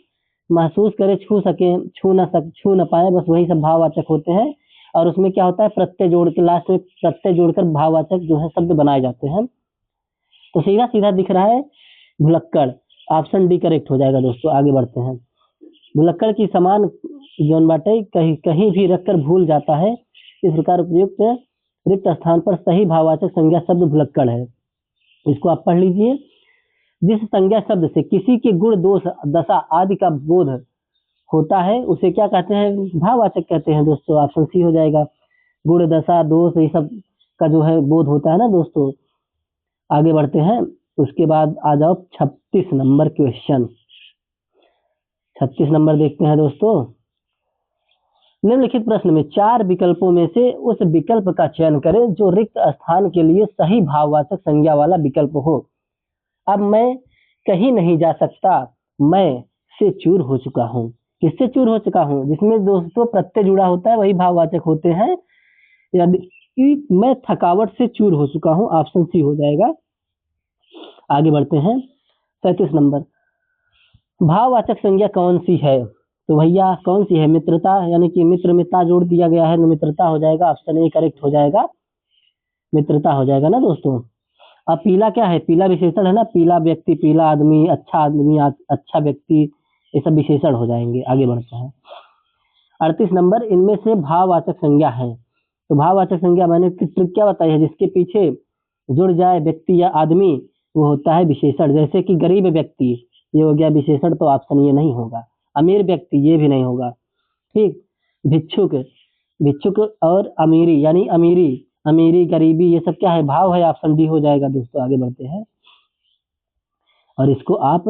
महसूस करें, छू सकें, छू न पाए, बस वही सब भाववाचक होते हैं। और उसमें क्या होता है, प्रत्यय जोड़ के लास्ट में प्रत्यय जोड़कर भाववाचक जो है शब्द बनाए जाते हैं। तो सीधा सीधा दिख रहा है भुलक्कड़, ऑप्शन डी करेक्ट हो जाएगा दोस्तों। आगे बढ़ते हैं। भुलक्कड़ की समान जौन बाटे कहीं भी रखकर भूल जाता है। इस प्रकार उपयुक्त रिक्त स्थान पर सही भाववाचक संज्ञा शब्द भुलक्कड़ है। इसको आप पढ़ लीजिए। जिस संज्ञा शब्द से किसी के गुण, दोष, दशा आदि का बोध होता है उसे क्या कहते हैं? भाववाचक कहते हैं दोस्तों। ऑप्शन सी हो जाएगा। गुण, दशा, दोष ये सब का जो है बोध होता है ना दोस्तों। आगे बढ़ते हैं। उसके बाद आ जाओ 36 नंबर क्वेश्चन। 36 नंबर देखते हैं दोस्तों। निम्नलिखित प्रश्न में 4 विकल्पों में से उस विकल्प का चयन करें जो रिक्त स्थान के लिए सही भाववाचक संज्ञा वाला विकल्प हो। अब मैं कहीं नहीं जा सकता, मैं से चूर हो चुका हूँ। किससे चूर हो चुका हूँ? जिसमें दोस्तों प्रत्यय जुड़ा होता है वही भाववाचक होते हैं। यदि मैं थकावट से चूर हो चुका हूँ, ऑप्शन सी हो जाएगा। आगे बढ़ते हैं। 37 नंबर। भाववाचक संज्ञा कौन सी है? तो भैया कौन सी है? मित्रता, यानी कि मित्र में ता जोड़ दिया गया है, मित्रता हो जाएगा। ऑप्शन ए करेक्ट हो जाएगा, मित्रता हो जाएगा ना दोस्तों। अब पीला क्या है? पीला विशेषण है ना, पीला व्यक्ति, पीला आदमी, अच्छा व्यक्ति, ये सब विशेषण हो जाएंगे। आगे बढ़ते हैं। 38 नंबर। इनमें से भाववाचक संज्ञा है। तो भाववाचक संज्ञा मैंने ट्रिक क्या बताई है? जिसके पीछे जुड़ जाए व्यक्ति या आदमी वो होता है विशेषण। जैसे कि गरीब व्यक्ति, ये हो गया विशेषण, तो ऑप्शन ये नहीं होगा। अमीर व्यक्ति, ये भी नहीं होगा, ठीक। भिक्षुक, भिक्षुक और अमीरी, यानी अमीरी, अमीरी, गरीबी, ये सब क्या है? भाव है। ऑप्शन डी हो जाएगा दोस्तों। आगे बढ़ते हैं और इसको आप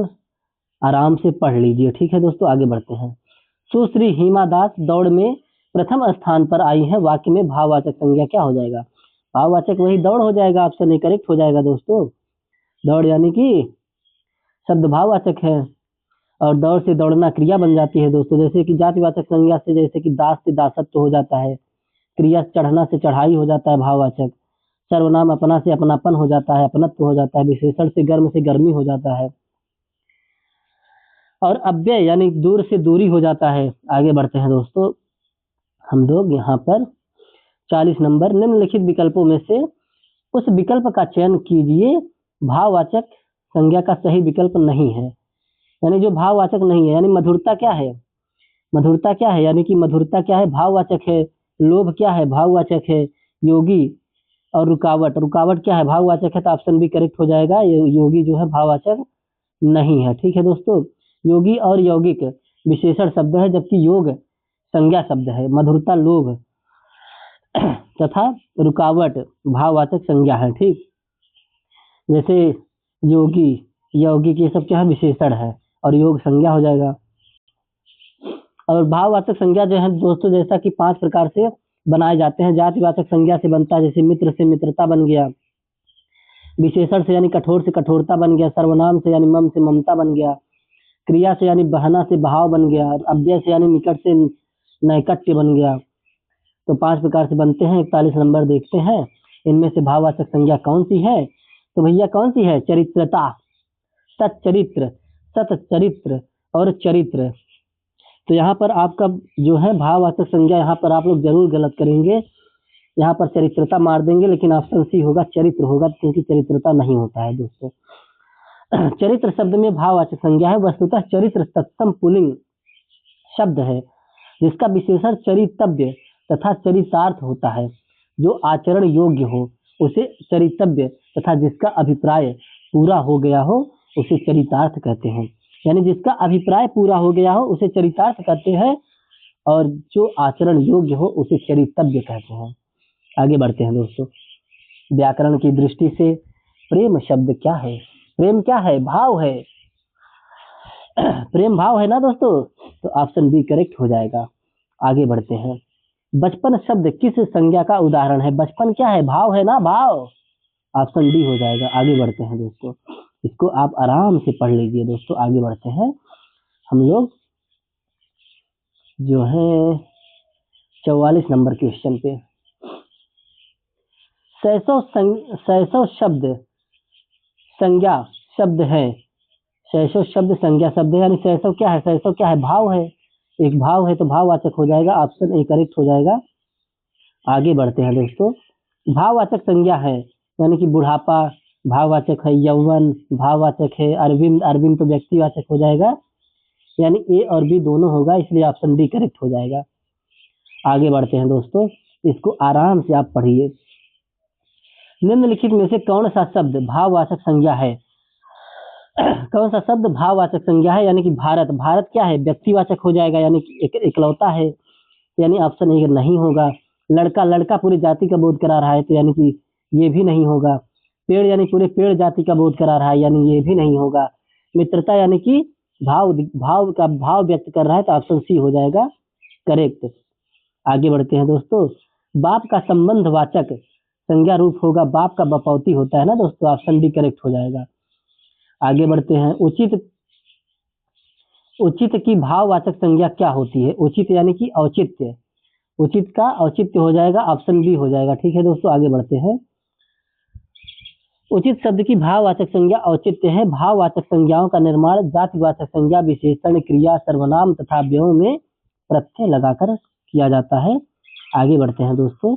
आराम से पढ़ लीजिए, ठीक है दोस्तों। आगे बढ़ते हैं। सुश्री हिमा दास दौड़ में प्रथम स्थान पर आई है। वाक्य में भाववाचक संज्ञा क्या हो जाएगा? भाववाचक वही दौड़ हो जाएगा। ऑप्शन ए करेक्ट हो जाएगा दोस्तों। दौड़ यानी कि शब्द भाववाचक है और दौड़ से दौड़ना क्रिया बन जाती है दोस्तों। जैसे कि जातिवाचक संज्ञा से जैसे कि दास से दासत्व हो जाता है, क्रिया चढ़ना से चढ़ाई हो जाता है भाववाचक, सर्वनाम अपना से अपनापन हो जाता है, अपनत्व हो जाता है, विशेषण से गर्मी हो जाता है, और अव्यय यानी दूर से दूरी हो जाता है। आगे बढ़ते हैं दोस्तों हम लोग यहाँ पर 40 नंबर। निम्नलिखित विकल्पों में से उस विकल्प का चयन कीजिए भाववाचक संज्ञा का सही विकल्प नहीं है। यानी जो भाववाचक नहीं है, यानी मधुरता क्या है? मधुरता क्या है? यानी कि मधुरता क्या है? भाववाचक है। लोभ क्या है? भाववाचक है। योगी और रुकावट, रुकावट क्या है? भाववाचक है। तो ऑप्शन बी करेक्ट हो जाएगा। योगी जो है भाववाचक नहीं है, ठीक है दोस्तों। योगी और यौगिक विशेषण शब्द है, जबकि योग संज्ञा शब्द है। मधुरता, लोभ, तथा रुकावट भाववाचक संज्ञा है। ठीक, जैसे योगी, यौगिक, ये सब क्या है, विशेषण है, और योग संज्ञा हो जाएगा। और भाववाचक संज्ञा जो है दोस्तों, जैसा कि 5 प्रकार से बनाए जाते हैं। जातिवाचक संज्ञा से बनता है, जैसे मित्र से मित्रता बन गया, विशेषण से यानी कठोर से कठोरता बन गया, सर्वनाम से यानी मम से ममता बन गया, क्रिया से यानी बहना से भाव बन गया, अव्यय से यानी निकट से नैकट्य बन गया। तो 5 प्रकार से बनते हैं। 41 नंबर देखते हैं, इनमें से भाववाचक संज्ञा कौन सी है? तो भैया कौन सी है? चरित्रता, सच्चरित्र, सतचरित्र और चरित्र। तो यहाँ पर आपका जो है भाववाचक संज्ञा, यहाँ पर आप लोग जरूर गलत करेंगे। यहाँ पर चरित्रता मार देंगे, लेकिन ऑप्शन सी होगा, चरित्र होगा, क्योंकि चरित्रता नहीं होता है दोस्तों। चरित्र शब्द में भाववाचक संज्ञा है। वस्तुतः चरित्र तत्सम पुल्लिंग शब्द है, जिसका विशेषण चरितव्य तथा चरितार्थ होता है। जो आचरण योग्य हो उसे चरितव्य तथा जिसका अभिप्राय पूरा हो गया हो उसे चरितार्थ कहते हैं। यानी जिसका अभिप्राय पूरा हो गया हो उसे चरितार्थ कहते हैं, और जो आचरण योग्य हो उसे चरितव्य कहते हैं। आगे बढ़ते हैं दोस्तों। व्याकरण की दृष्टि से प्रेम शब्द क्या है? प्रेम क्या है? भाव है। प्रेम भाव है ना दोस्तों, तो ऑप्शन बी करेक्ट हो जाएगा। आगे बढ़ते हैं। बचपन शब्द किस संज्ञा का उदाहरण है? बचपन क्या है? भाव है ना, भाव। ऑप्शन डी हो जाएगा। आगे बढ़ते हैं दोस्तों, इसको आप आराम से पढ़ लीजिए दोस्तों। आगे बढ़ते हैं हम लोग जो है 44 नंबर क्वेश्चन पे। शैशव शब्द संज्ञा शब्द है। शैशव शब्द संज्ञा शब्द है, यानी शैशव क्या है? शैशव क्या है? भाव है। एक भाव है तो भाववाचक हो जाएगा, ऑप्शन ए करेक्ट हो जाएगा। आगे बढ़ते हैं दोस्तों। भाववाचक संज्ञा है, यानी कि बुढ़ापा भाववाचक है, यौवन भाववाचक है, अरविंद, अरविंद तो व्यक्तिवाचक हो जाएगा, यानी ए और बी दोनों होगा, इसलिए ऑप्शन डी करेक्ट हो जाएगा। आगे बढ़ते हैं दोस्तों, इसको आराम से आप पढ़िए। निम्नलिखित में से कौन सा शब्द भाववाचक संज्ञा है? कौन सा शब्द भाववाचक संज्ञा है? यानी कि भारत, भारत क्या है? व्यक्तिवाचक हो जाएगा, यानी कि इकलौता है, यानी ऑप्शन ए नहीं होगा। लड़का, लड़का पूरी जाति का बोध करा रहा है, तो यानी कि ये भी नहीं होगा। पेड़, यानी पूरे पेड़ जाति का बोध करा रहा है, यानी ये भी नहीं होगा। मित्रता, यानी कि भाव, भाव का भाव व्यक्त कर रहा है, तो ऑप्शन सी हो जाएगा करेक्ट। आगे बढ़ते हैं दोस्तों। बाप का संबंध वाचक संज्ञा रूप होगा, बाप का बपौती होता है ना दोस्तों, ऑप्शन डी करेक्ट हो जाएगा। आगे बढ़ते हैं। उचित, उचित की भाववाचक संज्ञा क्या होती है? उचित यानी कि औचित्य, उचित का औचित्य हो जाएगा, ऑप्शन बी हो जाएगा। ठीक है दोस्तों, आगे बढ़ते हैं। उचित शब्द की भाववाचक संज्ञा औचित्य है। भाववाचक संज्ञाओं का निर्माण जातिवाचक संज्ञा, विशेषण, क्रिया, सर्वनाम तथा अव्ययों में प्रत्यय लगाकर किया जाता है। आगे बढ़ते हैं दोस्तों।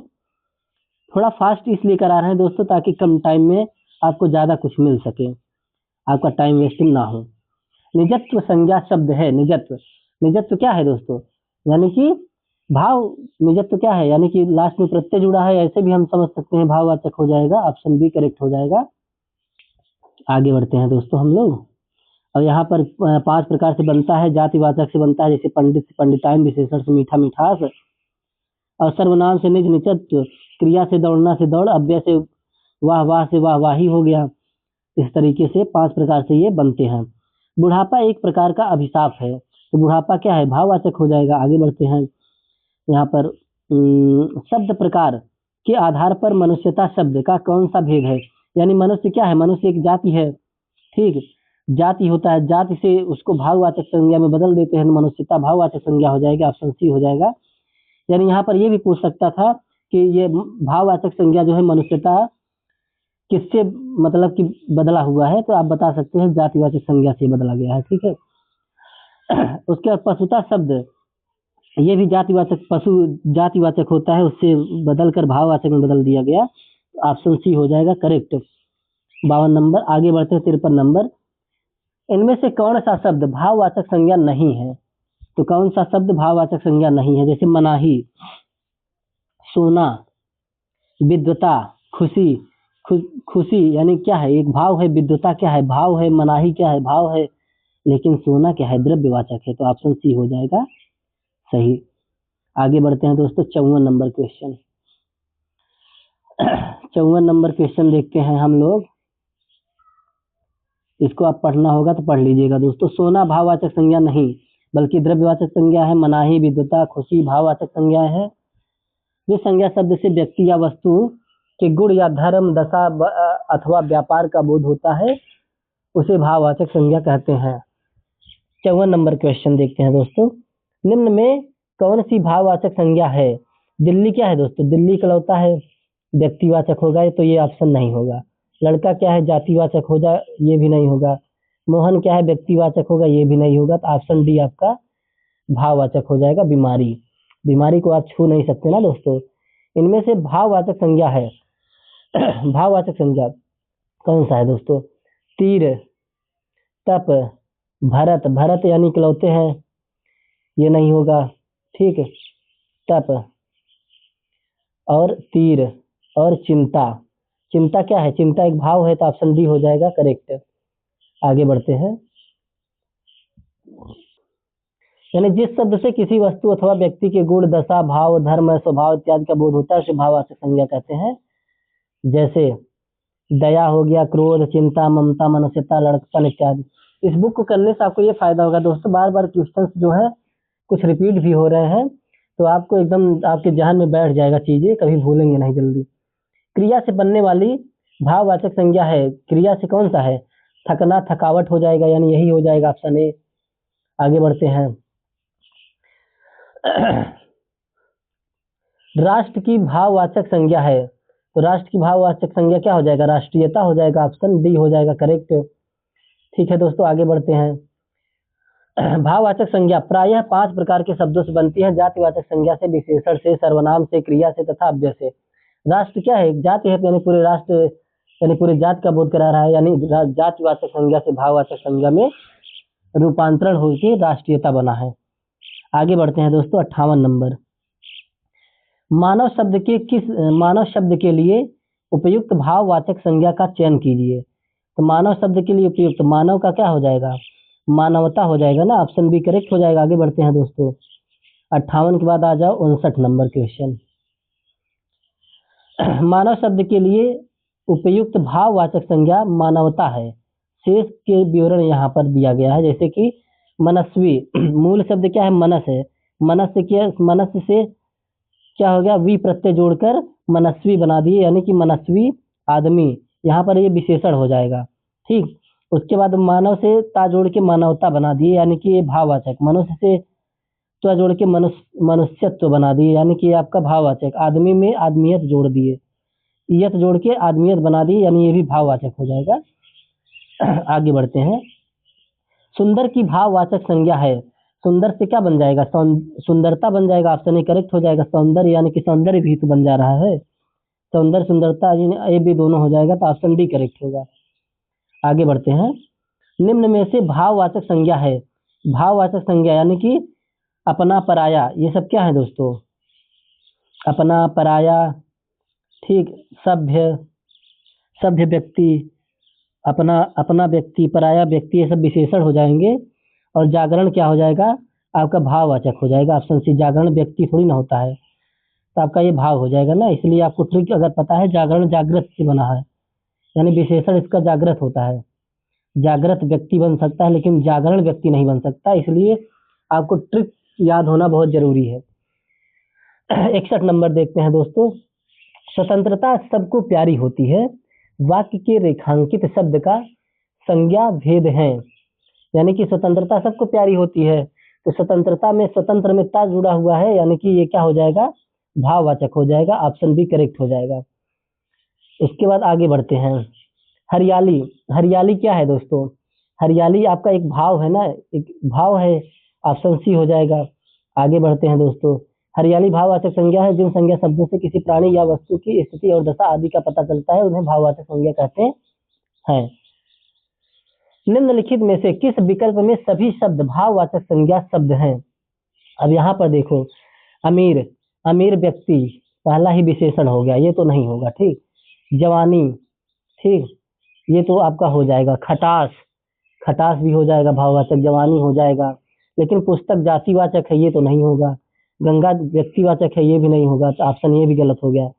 थोड़ा फास्ट इसलिए करा रहे हैं दोस्तों, ताकि कम टाइम में आपको ज्यादा कुछ मिल सके, आपका टाइम वेस्टिंग ना हो। निजत्व संज्ञा शब्द है। निजत्व, निजत्व क्या है दोस्तों? यानी कि भाव, निजत्व क्या है? यानी कि लास्ट में प्रत्यय जुड़ा है, ऐसे भी हम समझ सकते हैं, भाववाचक हो जाएगा, ऑप्शन बी करेक्ट हो जाएगा। आगे बढ़ते हैं दोस्तों हम लोग। और यहाँ पर 5 प्रकार से बनता है। जातिवाचक से बनता है, जैसे पंडित से पंडिताइन, विशेषण से मीठा मिठास, और सर्वनाम से निज निजत्व, क्रिया से दौड़ना से दौड़, अव्यय से वाह वाह से वाहवाही हो गया। इस तरीके से 5 प्रकार से ये बनते हैं। बुढ़ापा एक प्रकार का अभिशाप है, तो बुढ़ापा क्या है? भाववाचक हो जाएगा। आगे बढ़ते हैं। यहाँ पर शब्द प्रकार के आधार पर मनुष्यता शब्द का कौन सा भेद है? यानी मनुष्य क्या है? मनुष्य एक जाति है, ठीक, जाति होता है, जाति से उसको भाववाचक संज्ञा में बदल देते हैं, मनुष्यता भाववाचक संज्ञा हो जाएगा, ऑप्शन सी हो जाएगा। यानी यहाँ पर ये भी पूछ सकता था कि ये भाववाचक संज्ञा जो है मनुष्यता किससे मतलब कि बदला हुआ है, तो आप बता सकते हैं जातिवाचक संज्ञा से बदला गया है। ठीक है। उसके बाद पशुता शब्द, ये भी जातिवाचक, पशु जातिवाचक होता है, उससे बदलकर भाववाचक में बदल दिया गया, ऑप्शन सी हो जाएगा करेक्ट। 52 नंबर। आगे बढ़ते हैं 53 नंबर। इनमें से कौन सा शब्द भाववाचक संज्ञा नहीं है? तो कौन सा शब्द भाववाचक संज्ञा नहीं है? जैसे मनाही, सोना, विद्वता, खुशी, खुशी यानी क्या है? एक भाव है। विद्वता क्या है? भाव है। मनाही क्या है? भाव है। लेकिन सोना क्या है? द्रव्यवाचक है, तो ऑप्शन सी हो जाएगा सही। आगे बढ़ते हैं दोस्तों 54 नंबर क्वेश्चन। 54 नंबर क्वेश्चन देखते हैं हम लोग। इसको आप पढ़ना होगा तो पढ़ लीजिएगा दोस्तों। सोना भाववाचक संज्ञा नहीं बल्कि द्रव्यवाचक संज्ञा है। मनाही, विद्वता, खुशी भाववाचक संज्ञा है। जिस संज्ञा शब्द से व्यक्ति या वस्तु के गुण या धर्म, दशा अथवा व्यापार का बोध होता है उसे भाववाचक संज्ञा कहते हैं। 54 नंबर क्वेश्चन देखते हैं दोस्तों। निम्न में कौन सी भाववाचक संज्ञा है? दिल्ली क्या है दोस्तों? दिल्ली इकलौता है, व्यक्तिवाचक होगा तो ये ऑप्शन नहीं होगा। लड़का क्या है? जातिवाचक हो जाए, ये भी नहीं होगा। मोहन क्या है? व्यक्तिवाचक होगा, ये भी नहीं होगा। तो ऑप्शन डी आपका भाववाचक हो जाएगा। बीमारी, बीमारी को आप छू नहीं सकते ना दोस्तों। इनमें से भाववाचक संज्ञा है भाववाचक संज्ञा कौन सा है दोस्तों? तीर, तप, भरत, भरत यानी इकलौते हैं, ये नहीं होगा। ठीक है, तप और तीर और चिंता। चिंता क्या है? चिंता एक भाव है, तो ऑप्शन डी हो जाएगा करेक्ट। आगे बढ़ते हैं। यानी जिस शब्द से किसी वस्तु अथवा व्यक्ति के गुण, दशा, भाव, धर्म, स्वभाव इत्यादि का बोध होता है उसे भाववाचक संज्ञा कहते हैं। जैसे दया हो गया, क्रोध, चिंता, ममता, मनुष्यता, लड़कपन इत्यादि। इस बुक को करने से आपको ये फायदा होगा दोस्तों, बार बार क्वेश्चंस जो है कुछ रिपीट भी हो रहे हैं, तो आपको एकदम आपके जहन में बैठ जाएगा चीजें, कभी भूलेंगे नहीं जल्दी। क्रिया से बनने वाली भाववाचक संज्ञा है। क्रिया से कौन सा है? थकना, थकावट हो जाएगा, यानी यही हो जाएगा ऑप्शन ए। आगे बढ़ते हैं। राष्ट्र की भाववाचक संज्ञा है, तो राष्ट्र की भाववाचक संज्ञा क्या हो जाएगा? राष्ट्रीयता हो जाएगा। ऑप्शन डी हो जाएगा करेक्ट। ठीक है दोस्तों, आगे बढ़ते हैं। भाववाचक संज्ञा प्रायः 5 प्रकार के शब्दों से बनती है। जातिवाचक संज्ञा से, विशेषण से, सर्वनाम से, क्रिया से तथा अव्यय से। राष्ट्र क्या है? जाति है, यानी पूरे राष्ट्र यानी पूरे जात का बोध करा रहा है, यानी जातिवाचक संज्ञा से भाववाचक संज्ञा में रूपांतरण होकर राष्ट्रीयता बना है। आगे बढ़ते हैं दोस्तों। 58 नंबर। मानव शब्द के लिए उपयुक्त भाववाचक संज्ञा का चयन कीजिए। तो मानव शब्द के लिए उपयुक्त, मानव का क्या हो जाएगा? मानवता हो जाएगा ना। ऑप्शन बी करेक्ट हो जाएगा। आगे बढ़ते हैं दोस्तों। 58 के बाद आ जाओ 59 नंबर क्वेश्चन। मानव शब्द के लिए उपयुक्त भाववाचक संज्ञा मानवता है। शेष के विवरण यहाँ पर दिया गया है। जैसे कि मनस्वी, मूल शब्द क्या है? मनस है। मनस से क्या हो गया? वी प्रत्यय जोड़कर मनस्वी बना दिए, यानी कि मनस्वी आदमी, यहाँ पर ये विशेषण हो जाएगा। ठीक, उसके बाद मानव से ता जोड़ के मानवता बना दिए, यानी कि ये भाववाचक। मनुष्य से त्वा जोड़ के मनुष्यत्व बना दिए, यानी कि आपका भाववाचक। आदमी में आदमियत जोड़ दिए, इयत जोड़ के आदमियत बना दी, यानी ये भी भाववाचक हो जाएगा। आगे बढ़ते हैं। सुंदर की भाववाचक संज्ञा है। सुंदर से क्या बन जाएगा? सुंदरता बन जाएगा। ऑप्शन ए करेक्ट हो जाएगा। सौंदर्य यानी कि सौंदर्य भी तो बन जा रहा है। सौंदर्य, सुंदरता, ये भी दोनों हो जाएगा, तो ऑप्शन डी करेक्ट होगा। आगे बढ़ते हैं। निम्न में से भाववाचक संज्ञा है। भाववाचक संज्ञा यानी कि अपना, पराया, ये सब क्या है दोस्तों? अपना, पराया, ठीक, सभ्य, सभ्य व्यक्ति, अपना व्यक्ति, पराया व्यक्ति, ये सब विशेषण हो जाएंगे। और जागरण क्या हो जाएगा? आपका भाववाचक हो जाएगा। ऑप्शन सी, जागरण व्यक्ति थोड़ी ना होता है, तो आपका ये भाव हो जाएगा ना। इसलिए आपको ट्रिक अगर पता है, जागरण जागृत से बना है, यानी विशेषण इसका जागृत होता है। जागृत व्यक्ति बन सकता है, लेकिन जागरण व्यक्ति नहीं बन सकता, इसलिए आपको ट्रिक याद होना बहुत जरूरी है। 61 नंबर देखते हैं दोस्तों। स्वतंत्रता सबको प्यारी होती है। वाक्य के रेखांकित शब्द का संज्ञा भेद है। यानी कि स्वतंत्रता सबको प्यारी होती है, तो स्वतंत्रता में स्वतंत्र में ता जुड़ा हुआ है, यानी कि ये क्या हो जाएगा? भाववाचक हो जाएगा। ऑप्शन बी करेक्ट हो जाएगा। उसके बाद आगे बढ़ते हैं। हरियाली, हरियाली क्या है दोस्तों? हरियाली आपका एक भाव है ना, एक भाव है। ऑप्शन सी हो जाएगा। आगे बढ़ते हैं दोस्तों। हरियाली भाववाचक संज्ञा है। जिन संज्ञा शब्दों से किसी प्राणी या वस्तु की स्थिति और दशा आदि का पता चलता है उन्हें भाववाचक संज्ञा कहते हैं। निम्नलिखित में से किस विकल्प में सभी शब्द भाववाचक संज्ञा शब्द हैं? अब यहाँ पर देखो, अमीर, अमीर व्यक्ति पहला ही विशेषण हो गया, ये तो नहीं होगा। ठीक, जवानी, ठीक, ये तो आपका हो जाएगा। खटास, खटास भी हो जाएगा भाववाचक, जवानी हो जाएगा। लेकिन पुस्तक जातिवाचक है, ये तो नहीं होगा। गंगा व्यक्तिवाचक है, ये भी नहीं होगा, तो ऑप्शन ये भी गलत हो गया।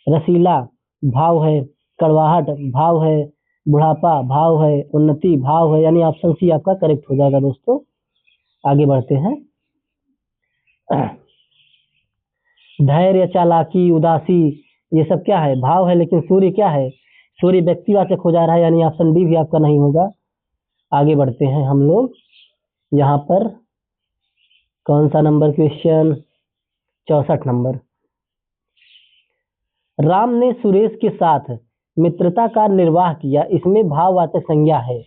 रसीला, भाव है, कड़वाहट भाव है, बुढ़ापा भाव है, उन्नति भाव है, यानी ऑप्शन सी आपका करेक्ट हो जाएगा दोस्तों। आगे बढ़ते हैं। धैर्य, चालाकी, उदासी, ये सब क्या है? भाव है, लेकिन सूर्य क्या है? सूर्य व्यक्तिवाचक हो जा रहा है, यानी ऑप्शन डी भी आपका नहीं होगा। आगे बढ़ते हैं हम लोग। यहाँ पर कौन सा नंबर क्वेश्चन? 64 नंबर। राम ने सुरेश के साथ मित्रता का निर्वाह किया, इसमें भाववाचक संज्ञा है।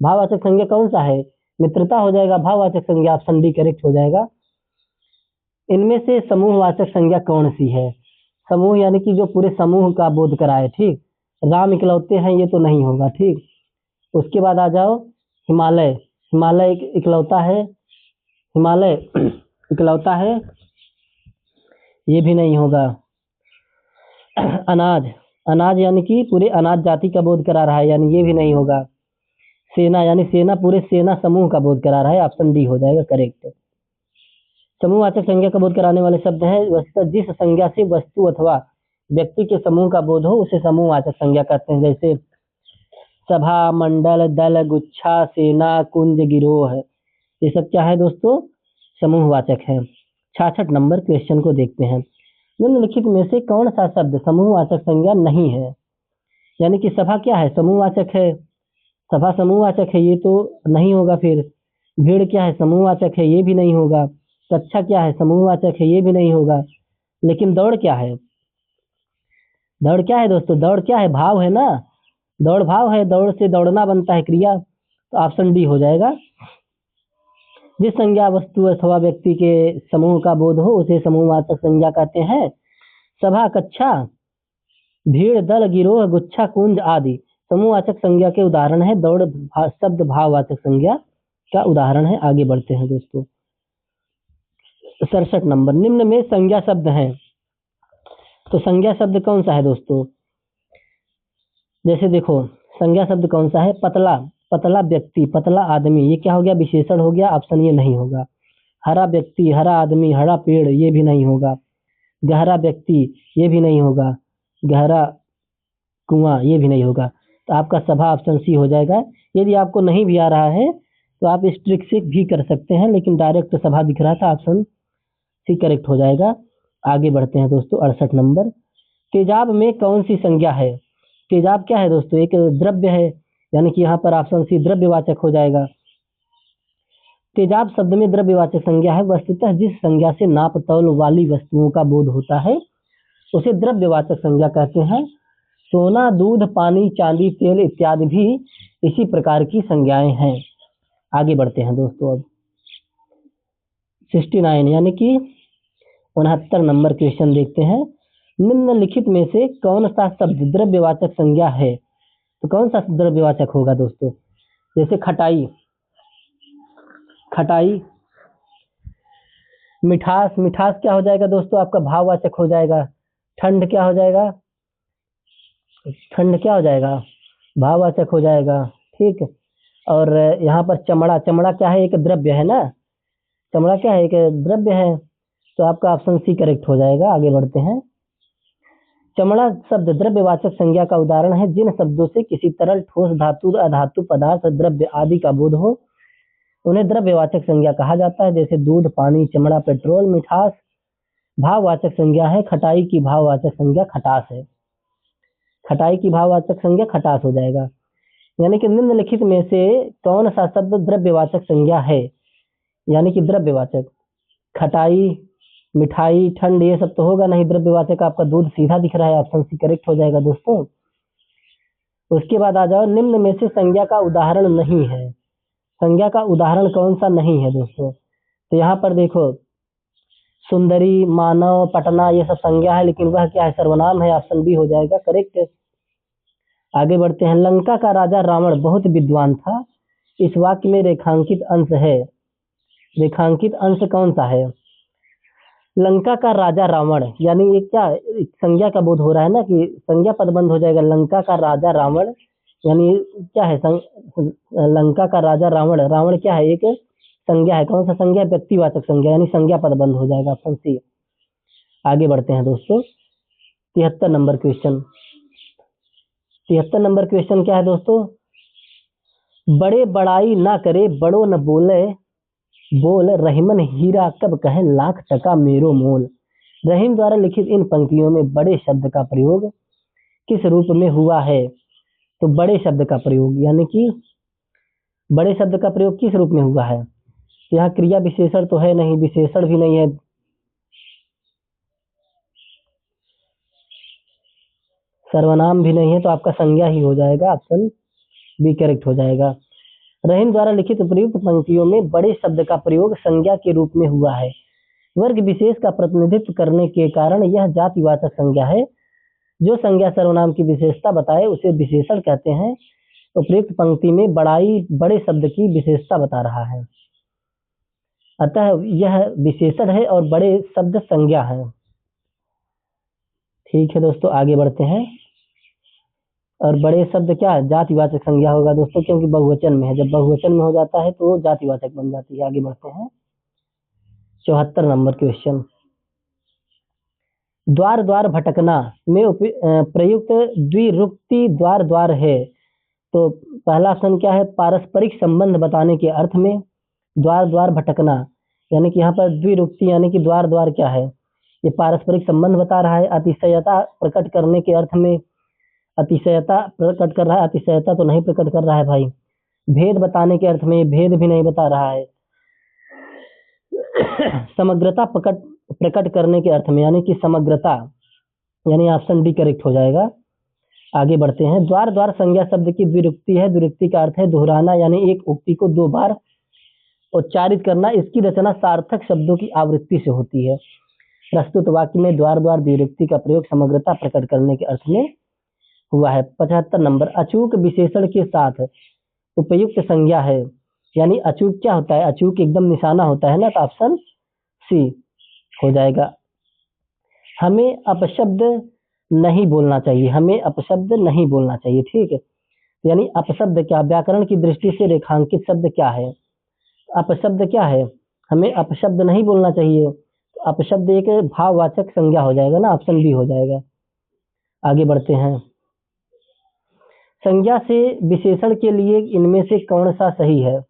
भाववाचक संज्ञा कौन सा है? मित्रता हो जाएगा भाववाचक संज्ञा, ऑप्शन डी करेक्ट हो जाएगा। इनमें से समूहवाचक संज्ञा कौन सी है? समूह यानी कि जो पूरे समूह का बोध कराए, ठीक। राम इकलौते हैं, ये तो नहीं होगा, ठीक। उसके बाद आ जाओ हिमालय। हिमालय इकलौता है, हिमालय इकलौता है, ये भी नहीं होगा। अनाज, अनाज यानी कि पूरे अनाज जाति का बोध करा रहा है, यानी ये भी नहीं होगा। सेना यानी सेना पूरे सेना समूह का बोध करा रहा है, ऑप्शन डी हो जाएगा करेक्ट। समूहवाचक संज्ञा का बोध कराने वाले शब्द है वस्तुतः जिस संज्ञा से वस्तु अथवा व्यक्ति के समूह का बोध हो उसे समूहवाचक संज्ञा कहते हैं। जैसे सभा, मंडल, दल, गुच्छा, सेना, कुंज, गिरोह, ये सब क्या है दोस्तों? समूहवाचक है। 66 नंबर क्वेश्चन को देखते हैं। निम्नलिखित में से कौन सा शब्द समूहवाचक संज्ञा नहीं है? यानी कि सभा क्या है? समूहवाचक है, सभा समूहवाचक है, ये तो नहीं होगा। फिर भीड़ क्या है? समूहवाचक है, ये भी नहीं होगा। कक्षा क्या है? समूहवाचक है, ये भी नहीं होगा। लेकिन दौड़ क्या है? दौड़ क्या है दोस्तों? दौड़ क्या है? भाव है ना, दौड़ भाव है, दौड़ से दौड़ना बनता है क्रिया, तो ऑप्शन डी हो जाएगा। जिस संज्ञा वस्तु अथवा व्यक्ति के समूह का बोध हो उसे समूहवाचक संज्ञा कहते हैं। सभा, कक्षा, भीड़, दल, गिरोह, गुच्छा, कुंज आदि समूहवाचक संज्ञा के उदाहरण है। दौड़ शब्द भाववाचक संज्ञा का उदाहरण है। आगे बढ़ते हैं दोस्तों। 67 नंबर। निम्न में संज्ञा शब्द है, तो संज्ञा शब्द कौन सा है दोस्तों? जैसे देखो संज्ञा शब्द कौन सा है? पतला, पतला व्यक्ति, पतला आदमी, ये क्या हो गया? विशेषण हो गया, ऑप्शन ये नहीं होगा। हरा व्यक्ति, हरा आदमी, हरा पेड़, ये भी नहीं होगा। गहरा व्यक्ति, ये भी नहीं होगा। गहरा कुआं, ये भी नहीं होगा। तो आपका सभा ऑप्शन सी हो जाएगा। यदि आपको नहीं भी आ रहा है तो आप इस ट्रिक से भी कर सकते हैं, लेकिन डायरेक्ट सभा दिख रहा था, ऑप्शन सी करेक्ट हो जाएगा। आगे बढ़ते हैं दोस्तों। 68 नंबर। तेजाब में कौन सी संज्ञा है? तेजाब क्या है दोस्तों? एक द्रव्य है, यानी कि यहाँ पर ऑप्शन सी द्रव्यवाचक हो जाएगा। तेजाब शब्द में द्रव्यवाचक संज्ञा है। वस्तुतः जिस संज्ञा से नाप तौल वाली वस्तुओं का बोध होता है उसे द्रव्यवाचक संज्ञा कहते हैं। सोना, दूध, पानी, चांदी, तेल इत्यादि भी इसी प्रकार की संज्ञाएं हैं। आगे बढ़ते हैं दोस्तों। अब 69 यानी कि 69 नंबर क्वेश्चन देखते हैं। निम्नलिखित में से कौन सा शब्द द्रव्यवाचक संज्ञा है? तो कौन सा द्रव्यवाचक होगा दोस्तों? जैसे खटाई, खटाई। मिठास, मिठास क्या हो जाएगा दोस्तों? आपका भाववाचक हो जाएगा। ठंड क्या हो जाएगा? ठंड क्या हो जाएगा? भाववाचक हो जाएगा, ठीक। और यहाँ पर चमड़ा, चमड़ा क्या है? एक द्रव्य है ना, चमड़ा क्या है? एक द्रव्य है, तो आपका ऑप्शन सी करेक्ट हो जाएगा। आगे बढ़ते हैं। चमड़ा शब्द द्रव्यवाचक संज्ञा का उदाहरण है। जिन शब्दों से किसी तरल, ठोस, धातु, अधातु पदार्थ, द्रव्य आदि का बोध हो उन्हें द्रव्यवाचक संज्ञा कहा जाता है। जैसे दूध, पानी, चमड़ा, पेट्रोल। मिठास भाववाचक संज्ञा है। खटाई की भाववाचक संज्ञा खटास है। खटाई की भाववाचक संज्ञा खटास हो जाएगा। यानी कि निम्नलिखित में से कौन सा शब्द द्रव्यवाचक संज्ञा है? यानी कि द्रव्यवाचक, खटाई, मिठाई, ठंड, ये सब तो होगा नहीं द्रव्यवाचक। आपका दूध सीधा दिख रहा है, ऑप्शन सी करेक्ट हो जाएगा दोस्तों। उसके बाद आ जाओ, निम्न में से संज्ञा का उदाहरण नहीं है। संज्ञा का उदाहरण कौन सा नहीं है दोस्तों? तो यहाँ पर देखो सुंदरी, मानव, पटना, ये सब संज्ञा है, लेकिन वह क्या है? सर्वनाम है, ऑप्शन बी हो जाएगा करेक्ट। आगे बढ़ते हैं। लंका का राजा रावण बहुत विद्वान था। इस वाक्य में रेखांकित अंश है। रेखांकित अंश कौन सा है? लंका का राजा रावण, यानी ये क्या संज्ञा का बोध हो रहा है ना, कि संज्ञा पदबंध हो जाएगा। लंका का राजा रावण, यानी क्या है? लंका का राजा रावण, रावण क्या है? एक संज्ञा है। कौन सा संज्ञा? व्यक्तिवाचक संज्ञा, यानी संज्ञा पदबंध हो जाएगा, ऑप्शन सी। आगे बढ़ते हैं दोस्तों। 73 नंबर क्वेश्चन। 73 नंबर क्वेश्चन क्या है दोस्तों? बड़े बड़ाई ना करे, बड़ो न बोले, बोल रहीमन हीरा कब कहे लाख टका मेरो मोल। रहीम द्वारा लिखित इन पंक्तियों में बड़े शब्द का प्रयोग किस रूप में हुआ है? तो बड़े शब्द का प्रयोग यानी कि बड़े शब्द का प्रयोग किस रूप में हुआ है? यहाँ क्रिया विशेषण तो है नहीं, विशेषण भी नहीं है, सर्वनाम भी नहीं है, तो आपका संज्ञा ही हो जाएगा, ऑप्शन बी करेक्ट हो जाएगा। रहीम द्वारा लिखित उपयुक्त पंक्तियों में बड़े शब्द का प्रयोग संज्ञा के रूप में हुआ है। वर्ग विशेष का प्रतिनिधित्व करने के कारण यह जातिवाचक संज्ञा है। जो संज्ञा सर्वनाम की विशेषता बताए उसे विशेषण कहते हैं। उपयुक्त पंक्ति में बड़ाई बड़े शब्द की विशेषता बता रहा है, अतः यह विशेषण है और बड़े शब्द संज्ञा है। ठीक है दोस्तों, आगे बढ़ते हैं। और बड़े शब्द क्या है? जातिवाचक संज्ञा होगा दोस्तों, क्योंकि बहुवचन में है। जब बहुवचन में हो जाता है तो वो जातिवाचक बन जाती है। आगे बढ़ते हैं। 74 नंबर क्वेश्चन, द्वार द्वार भटकना में प्रयुक्त द्विरुक्ति द्वार द्वार है। तो पहला ऑप्शन क्या है? पारस्परिक संबंध बताने के अर्थ में द्वार द्वार भटकना, यानी कि यहाँ पर द्विरुक्ति यानी कि द्वार द्वार क्या है? ये पारस्परिक संबंध बता रहा है। अतिशयता प्रकट करने के अर्थ में अतिशयता प्रकट कर रहा है, अतिशयता तो नहीं प्रकट कर रहा है भाई। भेद बताने के अर्थ में भेद भी नहीं बता रहा है। समग्रता प्रकट करने के अर्थ में यानी कि समग्रता, यानी ऑप्शन डी करेक्ट हो जाएगा। आगे बढ़ते हैं। द्वार द्वार संज्ञा शब्द की द्विरुक्ति है। द्विरुक्ति का अर्थ है दोहराना, यानी एक उक्ति को दो बार उच्चारित करना। इसकी रचना सार्थक शब्दों की आवृत्ति से होती है। प्रस्तुत वाक्य में द्वार द्वार द्विरुक्ति का प्रयोग समग्रता प्रकट करने के अर्थ में हुआ है। 75 नंबर, अचूक विशेषण के साथ उपयुक्त संज्ञा है। यानी अचूक क्या होता है? अचूक एकदम निशाना होता है ना, तो ऑप्शन सी हो जाएगा। हमें अपशब्द नहीं बोलना चाहिए, हमें अपशब्द नहीं बोलना चाहिए। ठीक है, यानी अपशब्द क्या? व्याकरण की दृष्टि से रेखांकित शब्द क्या है? अपशब्द क्या है? हमें अपशब्द नहीं बोलना चाहिए। तो अपशब्द एक भाववाचक संज्ञा हो जाएगा ना, ऑप्शन बी हो जाएगा। आगे बढ़ते हैं। संज्ञा से विशेषण के लिए इनमें से कौन सा सही है?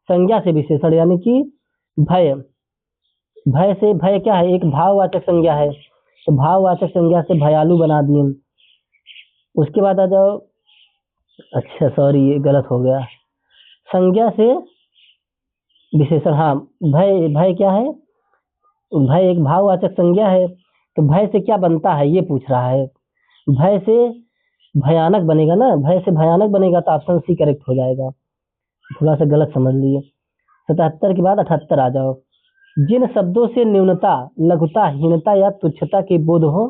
संज्ञा से विशेषण यानी कि भय, भय से भय क्या है? एक भाववाचक संज्ञा है, तो भाववाचक संज्ञा से भयालु बना दिए। उसके बाद आ जाओ, अच्छा सॉरी ये गलत हो गया। संज्ञा से विशेषण, हाँ भय, भय क्या है? भय एक भाववाचक संज्ञा है, तो भय से क्या बनता है ये पूछ रहा है। भय से भयानक बनेगा ना, भय से भयानक बनेगा, तो ऑप्शन सी करेक्ट हो जाएगा। थोड़ा सा गलत समझ लिए। 77 के बाद 78 आ जाओ। जिन शब्दों से न्यूनता, लघुता, हीनता या तुच्छता के बोध हो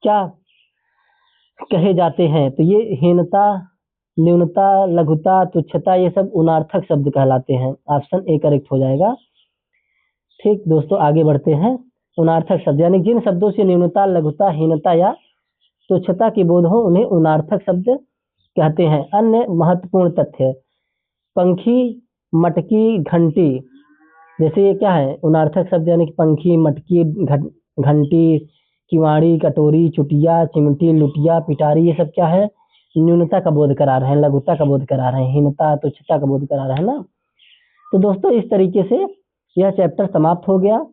क्या कहे जाते हैं? तो ये हीनता, न्यूनता, लघुता, तुच्छता ये सब उनार्थक शब्द कहलाते हैं। ऑप्शन ए करेक्ट हो जाएगा। ठीक दोस्तों, आगे बढ़ते हैं। उनार्थक शब्द यानी जिन शब्दों से न्यूनता, लघुता, हीनता या तुच्छता की बोध हो उन्हें उनार्थक शब्द कहते हैं। अन्य महत्वपूर्ण तथ्य, पंखी, मटकी, घंटी, जैसे ये क्या है? उनार्थक शब्द यानी कि पंखी, मटकी, घंटी, किवाड़ी, कटोरी, चुटिया, चिमटी, लुटिया, पिटारी, ये सब क्या है? न्यूनता का बोध करा रहे हैं, लघुता का बोध करा रहे हैं, हीनता, तुच्छता का बोध करा रहे हैं ना। तो दोस्तों इस तरीके से यह चैप्टर समाप्त हो गया।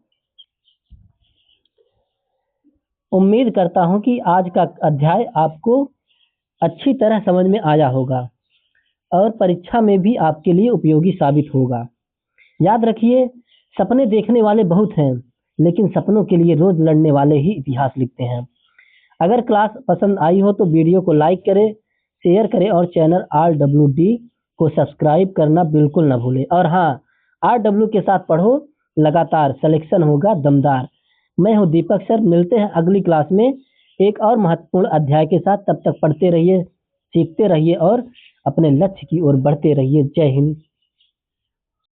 उम्मीद करता हूं कि आज का अध्याय आपको अच्छी तरह समझ में आया होगा और परीक्षा में भी आपके लिए उपयोगी साबित होगा। याद रखिए, सपने देखने वाले बहुत हैं, लेकिन सपनों के लिए रोज लड़ने वाले ही इतिहास लिखते हैं। अगर क्लास पसंद आई हो तो वीडियो को लाइक करें, शेयर करें और चैनल RWD को सब्सक्राइब करना बिल्कुल ना भूलें। और हाँ, RW के साथ पढ़ो, लगातार सिलेक्शन होगा दमदार। मैं हूँ दीपक सर, मिलते हैं अगली क्लास में एक और महत्वपूर्ण अध्याय के साथ। तब तक पढ़ते रहिए, सीखते रहिए और अपने लक्ष्य की ओर बढ़ते रहिए। जय हिंद।